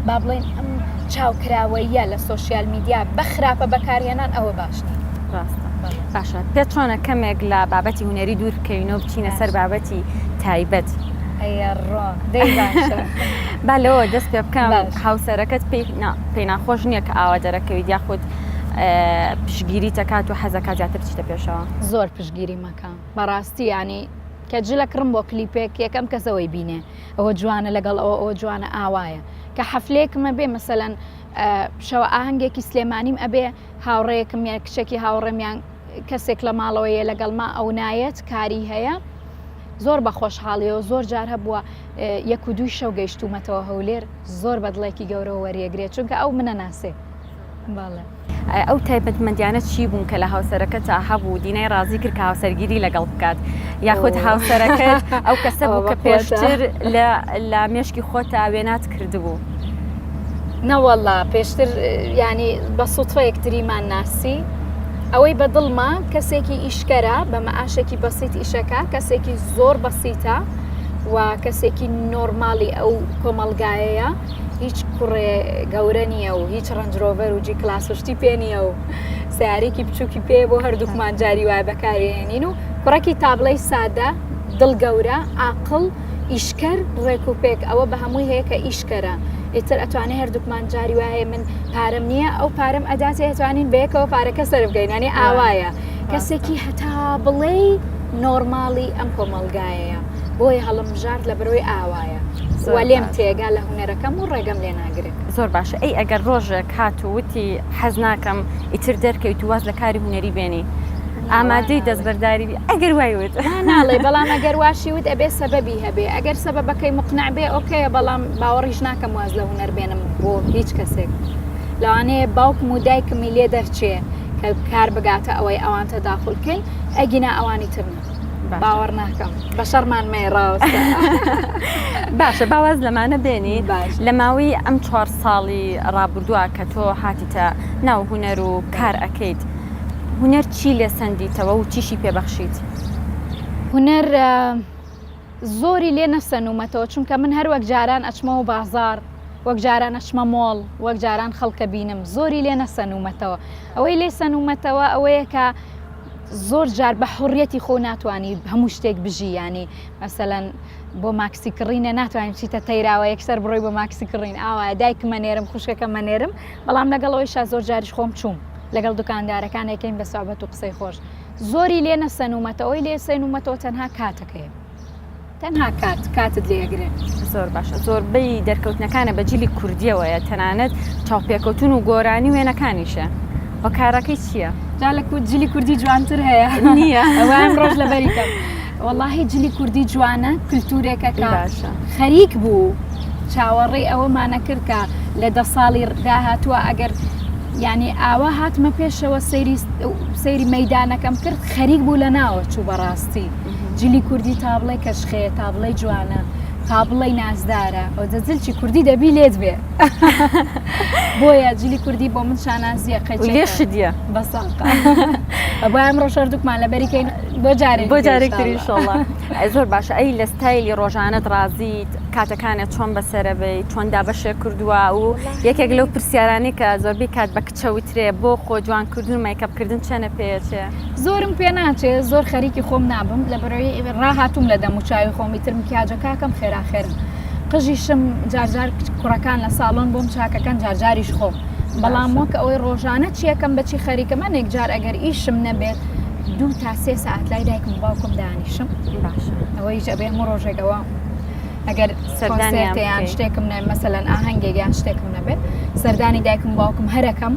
با بڵێن ئەم چاوکراوەیە لە سۆشیال میدیا بەخراپە بەکارهێنان ئەوە باش نیە ڕاستە باشە پێت چۆنە کەمێک لە بابەتی هونەری دوور بکەینەوە بچینە سەر بابەتی تایبەت با لەوە دەست پێ بکەم هاوسەرەکەت پێی ناخۆش نییە کە ئاوا دەرەکەویت یاخود پشگیری تەکات و حەزەکە زیاتر بچیتە پێشەوە زۆر پشگیری مەکە بەڕاستی ینی کە جلە کڕم بۆ کلیپێک یەکەم کەسەوەی بینێ ئەوە جوانە لەگەڵ ئەوە جوانە ئاوایە کە حەفلێکمە بێ مەسەلەن شەوە ئاهەنگێکی سلێمانیم ئەبێ هاوڕێیەکم یان کچێکی هاوڕێمیان کەسێک لە ماڵەوەیە لەگەڵ ما ئەو نایەت کاری هەیە زۆر بە خۆشحاڵیەوە زۆر جار هەبووە 1 و 2 شەو گەیشتومەتەوە هەولێر زۆر بەدڵێکی گەورەوە وەریەگرێت چونکە ئەو منە ناسێ باڵێ ئەو تایبەتمەندیانە چی بوون کە لە هاوسەرەکە تا هەبوو دینەی ڕازی کرد کە هاوسەرگیری لەگەڵ بکات یاخود هاوسەرەکەت ئەو کەسە بوو کە پێشتر لە مێشکی خۆتە وێنات کردبوو نەوەڵا پێشتر ینی بە سوتفە یەکتریمان ناسی ئەوەی بەدڵما کەسێکی ئیشکەرە بە مەعاشێکی بەسیت ئیشەکە کەسێکی زۆر بەسیتە و کەسێکی نۆرمالی ئەو کۆمەلگایەیە هیچ کوڕێ گەورە نییە و هیچ ڕەنجڕۆڤەر و جی کلاسشتی پێ نییە و سیارێکی بچووکی پێ بۆ هەردووکمان جاری وای بەکارێنین و کوڕێکی تابلەی سادە دڵ گەورە عاقڵ ئیشکەر ڕێک و پێک ئەوە بە هەمووی هەیە کە ئیشکەرە ئیتر ئەتوانێت هەردووکمان جاری وایە من پارەم نییە ئەو پارەم ئەداتی ئەتوانین بەیەکەوە پارەکە سەربگەینانی ئاوایە کەسێکی هەتا بڵێ نۆرماڵی ئەم کۆمەلگایەیە بۆی هەڵمژارد لە بەرەوەی ئاوایە وە لێم تێگا لە هوەرەکەم و ڕێگەم لێ ناگرێت زۆر باشە ئەی ئەگەر ڕۆژێک هات و وتی حەز ناکەم ئیتر دەرکەویت و واز لە کاری هوەری بێنی ئامادەی دەستبەرداری ئەگەر وایوت ناڵێ بەڵام ئەگەر واشیوت ئەبێ سەبەبی هەبێ ئەگەر سەبەبەکەی مقنع بێ ئۆکەیە بەڵام باوەڕیش ناکەم واز لە هوەر بێنم بۆ هیچ کەسێک لەوانەیە باوکم و دایکمی لێ دەرچێ کە کار بگاتە ئەوەی ئەوانتە داخولکەین ئەگینا ئەوانی ترن باوەڕ ناکەم بە شەرمان مێڕاوستە باشە باواز لەمانە بێنی باش. لە ماوەی ئەم 4 ساڵی ڕابردووە کە تۆ هاتیتە ناو هوەر و کار ئەەکەیت هوەر چی لێ سندیتەوە و چیشی پێبەخشیت هوەر زۆری لێ نەسەنوومەتەوە چونکە من هەر وەک جاران ئەچمەوە بازار وەک جاران ئەچمە مۆڵ وەک جاران خەڵکە بینم زۆری لێ نەسەنوومەتەوە ئەوەی لێ سەنوومەتەوە ئەوەیە کە زۆر جار بە حڕەتی خۆ ناتوانانی هەموو شتێک بژی ینی مەسەەن بۆ ماکسی کڕینە ناتوانین چیتە تەیراوە یەکسەر بڕۆی بۆ ماکسی کڕین ئاوا دایکمە نێرم خوشکەکە مەنێرم بەڵام لەگەڵەوەیشا زۆر جاریش خۆم چوم لەگەڵ دوکاندارەکان یەکەین بە سوابەت و قسەی خۆش زۆری لێ نەسەنوومەتەوەی لێ سەنوومەتەوە تەنها کاتەکەیە تەنها کاتت لێگرێت زۆر باشە زۆربەی دەرکەوتنەکانە بە جیلی کوردیەوەیە تەنانەت چاوپێکەوتون و گۆرانی وێنەکانیشە بە کارەکەی چییە؟ جا لە جلی کوردی جوانتر هەیە نییە ئەوان ڕۆژ لە بەریکەم وەڵاهی جلی کوردی جوانە کللتورێکە باشە خەریک بوو چاوەڕێی ئەوەمانە کرد کە لە 10 ساڵی داهاتووە ئەگەر ینی ئاوا هاتمە پێشەوە سەیری مەدانەکەم کرد خەریک بوو لە ناوە چوو بەڕاستی جلی کوردی تابڵی کەشخێ تابڵی جوانە تابڵی نازدارە ئەو دەجلکی کوردی دەبی لێت بێ بۆیە جلی کوردی بۆ من شانازیە لێ شدیە بەساقا بۆ ئەمڕۆ شەردووکمان لە بەریکەین بۆ جارێکتری شڵە زۆر باشە ئەی لە ستایلی ڕۆژانت ڕازیت کاتەکانت چۆن بەسەرەبەی چۆن دابەشێ کردووە و یەکێک لەو پرسیارانی کە زۆربەی کات بە کچەوترێ بۆ خۆ جوانکردن و مایکەپکردن چەنە پێچێ زۆرم پێ ناچێت زۆر خەریکی خۆم نابم لە بەرەوەی ڕاهاتوم لە دەموچاوی خۆمی ترم کاجەکەکەم خێراخێرم قژیشم جارجار کوڕەکان لە ساڵۆن بۆم چاکەکەن جارجاریش خۆم بەڵام وەک ئەوەی ڕۆژانە چیەکەم بەچی خەریکەمە نێکجار ئەگەر ئیشم نەبێت 2 تا 3 ساعت لای دایکم باوکم دانیشم ئەوەی ئەبێ هەموو ڕۆژێکەوە ئەگەر سەردانیان شتێکم نە مەسەلەن ئاهەنگێکیان شتێکم نەبێت سەردانی دایکم باوکم هەرەکەم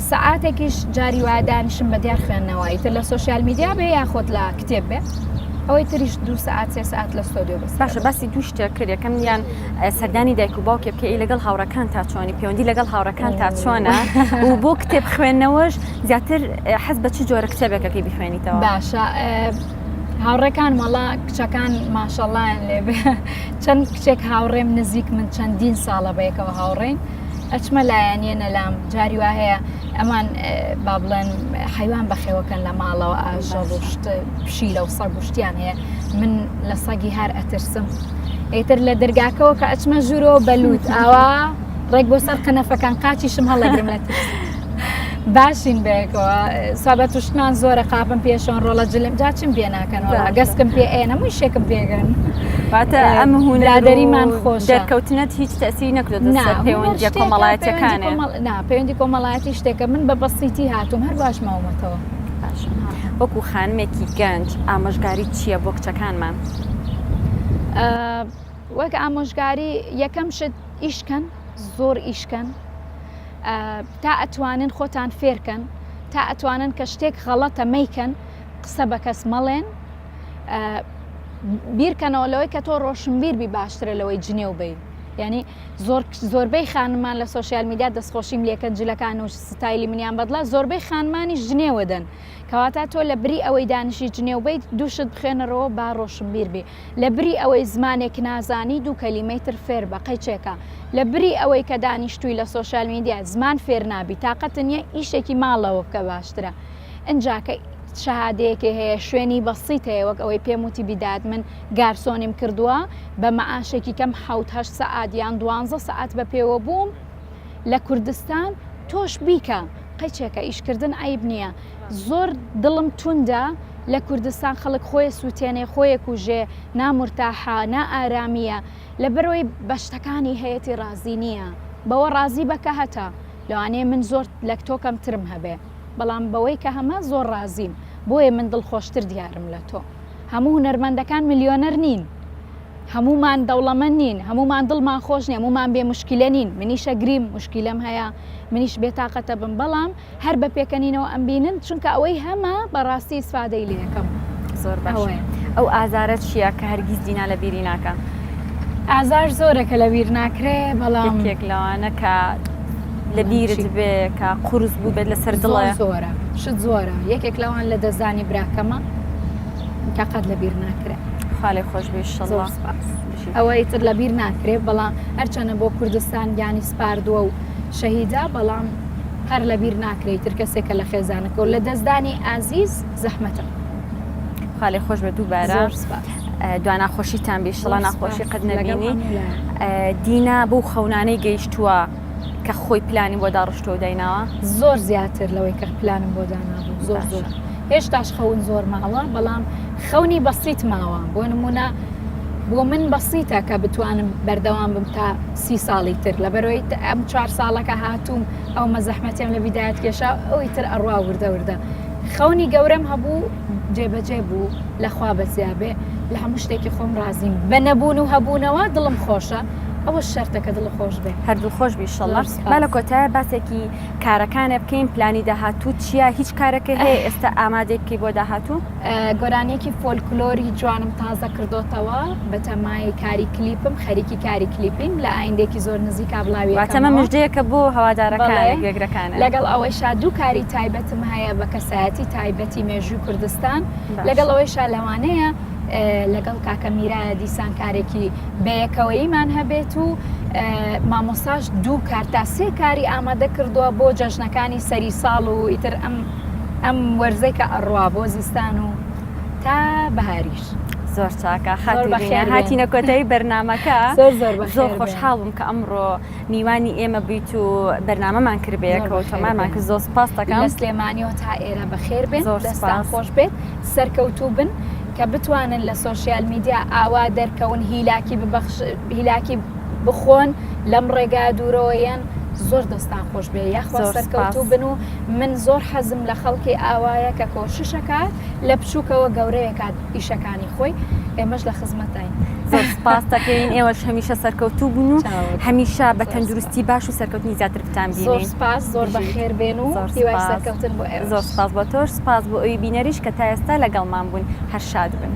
سەعاتێکیش جاری وایە دانیشم بە دیار خوێندنەوەی تر لە سوۆسیال میدیا بێ یاخۆت لە کتێب بێ ئەوەی تریش 2 ساعت 3 ساعت لە ستۆدیۆ بەس باشە باسی دوو شتێک کرد یەکەم یان سەردانی دایک و باوکێ بکەی لەگەڵ هاوڕەکان تا چۆنی پەیوەندی لەگەڵ هاوڕەکان تا چۆنە و بۆ کتێب خوێندنەوەش زیاتر حەز بە چ جۆرە کتێبێکەکەی بخوێنیتەوە باشە هاوڕێکان مەڵا کچەکان ماشەڵڵایان لێبێ چەند کچێک هاوڕێم نزیک من چەندین ساڵە بەیەکەوە هاوڕێن ئەچمە لایەنە نەلام جاری وا هەیە ئەمان با بڵێن حیوان بەخێوەکەن لە ماڵەوە ئاژەڵ و پشیلە و سەگ شتیان هەیە من لە سەگی هەر ئەترسم ئیتر لە دەرگاکەوە کە ئەچمە ژوورەوە بەلووت ئاوا ڕێک بۆ سەر قەنەفەکان قاچیشم هەڵەگرم لە ترس باشین بێکەوە سابەت توشتمان زۆرە قاپم پێشۆن ڕۆڵە جلم جاچم پێ ناکەنەوە گەسکم پێ ئێنە هەمووی شێکم پێگەن واتە ئەم هونەدەریمان خۆش دەرکەوتنەت هیچ تەسی نەکرێت پەیوەندی کۆمەڵایەتەکانێ پەیوەندی کۆمەڵایەتی شتێکە من بە بەسیتی هاتووم هەر باش ماومەتەوە وەکو خانمێکی گەنج ئامۆژگاری چییە بۆ کچەکانمان وەک ئامۆژگاری یەکەم شت ئیشکەن زۆر ئیشکەن تا ئەتوانن خۆتان فێرکەن تا ئەتوانن کە شتێک غەڵەتە مەیکەن قسە بە کەس مەڵێن بیرکەنەوە لەوەی کە تۆ ڕۆشنبیر بی باشترە لەوەی جنێو بی یعنی زۆربەی خانمان لە سوۆسیال میدیا دەستخۆشیم لێکەن جلەکان و ستایلی منیان بەدڵە زۆربەی خانمانیش جنێوەدەن کەواتە تۆ لە بری ئەوەی دانیشی جنێو بیت دووشت بخێنەرەوە با ڕۆشنبیر بی لە بری ئەوەی زمانێک نازانی دوو کەلیمەی تر فێر بە قەیچێکە لە بری ئەوەی کە دانیشتووی لە سوۆسیال میدیا زمان فێر نابی تااقەتە نییە ئیشێکی ماڵەوە بکە باشترە ئەنجاکە شەهادەیەکی هەیە شوێنی بەسیت هەیە وەک ئەوەی پێم وتی بیدات من گارسۆنیم کردووە بە مەعاشێکی کەم 7 سەعات یان 12 سەعات بە پێوە بووم لە کوردستان تۆش بیکە قەیچێکە ئیشکردن عیب نییە زۆر دڵم توندە لە کوردستان خەڵک خۆی سووتێنێ خۆیە کوژێ نامرتاحە نا ئارامیە لەبەرەوەی بەشتەکانی هەیەی ڕازی نییە بەوە ڕازی بەکە هەتا لەوانەیە من زۆر لە تۆکەم ترم هەبێ بەڵام بەوەی کە هەمە زۆر ڕازیم بۆیە من دڵخۆشتر دیارم لە تۆ هەموو هونەرمەندەکان ملیۆنەر نین هەمومان دەوڵەمەند نین هەمومان دڵمان خۆش نیە هەمومان بێ مشکلە نین منیشە گریم مشکلەم هەیە منیش بێتاقەتە بم بەڵام هەر بە پێکەنینەوە ئەم بینن چونکە ئەوەی هەمە بەڕاستی ئیسفادەی لێ یەکەم زۆر باشە ئەو ئازارە چییە کە هەرگیز دینا لە بیری ناکە ئازار زۆرە کە لە بیر ناکرێ بەڵام یەکێک لەوانە کە لە بیرت بێ کە قورس بوو بێت لەسەر دڵە زۆرە شت زۆرە یەکێک لەوان لە دەزانی براکەمە کە قەت لە بیر ناکرێ خاڵی خۆش بێشەڵ ئەوەی تر لە بیر ناکرێت بەڵام هەرچەنە بۆ کوردستان گیانی سپاردووە و شەهیدا بەڵام هەر لە بیر ناکرێت تر کەسێکە لە خێزانەکە و لە دەستدانی ئازیز زەحمەتە خاڵی خۆش بێت دووبارە دو ناخۆشیتان بێشڵە ناخۆشی قەت نەبینی دینا بۆ خەونانەی گەیشتووە کە خۆی پلانی بۆ داڕشتۆ دایناوە زۆر زیاتر لەوەی کە پلانم بۆ دانابوو زۆر زۆر هێشتاش خەون زۆر ماوە بەڵام خەونی بەسیت ماوە بۆ نمونە بۆ من بەسیتە کە بتوانم بەردەوام بم تا 30 ساڵی تر لەبەرەوەی ئەم 4 ساڵەکە هاتووم ئەو مەزەحمەتیم لە بیدایەت کێشا ئەوی تر ئەڕوا وردە خەونی گەورەم هەبوو جێبەجێ بوو لەخوا بەزیابێ لە هەموو شتێکی خۆم رازیم بە نەبوون و هەبوونەوە دڵم خۆشە ئەوە شەرتەکە دڵ خۆش بێ هەردوو خۆش بیشەڵە با لە کۆتایە باسێکی کارەکانە بکەین پلانی داهاتوو چییە هیچ کارەکە هەیە ئێستا ئامادەی بکەی بۆ داهاتوو گۆرانێکی فۆلکلۆری جوانم تازە کردوتەوە بە تەمای کاری کلیپم خەریکی کاری کلیپیم لە ئایندێکی زۆر نزیکا بڵاوی واتەمە مژدەیەکە بۆ هەوادارەکان گوێگرەکانە لەگەڵ ئەوەیشا دوو کاری تایبەتم هەیە بە کەسایەتی تایبەتی مێژووی کوردستان لەگەڵ ئەوەیشا لەوانەیە لەگەڵ کاکە میرایە دیسان کارێکی بەیەکەوەیمان هەبێت و مامۆساش دوو کارتاسێ کاری ئامادە کردووە بۆ جەژنەکانی سەری ساڵ و ئیتر ئەم وەرزەی کە ئەڕوا بۆ زستان و تا بەهاریش زۆر چاکە هاتیینە کۆتایی بەرنمەکە زۆر خۆشحاڵ بووم کە ئەمڕۆ میوانی ئێمە بیت و بەرنامەمان کردبەیەکەوە تۆمارمان کرد زۆر سپاس دەکەم لە سلێمانیەوە تا ئێرە بەخێر بێن دەستان خۆش بێت سەرکەوتوو بن کە بتوانن لە سۆشیال میدیا ئاوا دەرکەون هیلاکی بخۆن لەم ڕێگا دوورەوەیان زۆر دەستان خۆش بێ یاخوا سەرکەوتوو بن و من زۆر حەزم لە خەڵکی ئاوایە کە کۆششەکات لە بچووکەوە گەورەیەکات ئیشەکانی خۆی ئێمەش لە خزمەتین زۆر سپاس دەکەین ئێوەش هەمیشە سەرکەوتوو بوون و هەمیشە بە تەندروستی باش و سەرکەوتنی زیاتر بتان بینین زۆر سپاس زۆر بەخێر بێن و هیوای سەرکەوتن بۆ ئێوە زۆر سپاس بۆ تۆش سپاس بۆ ئەوی بینەریش کە تا ئێستا لەگەڵمان بوون هەر شاد بن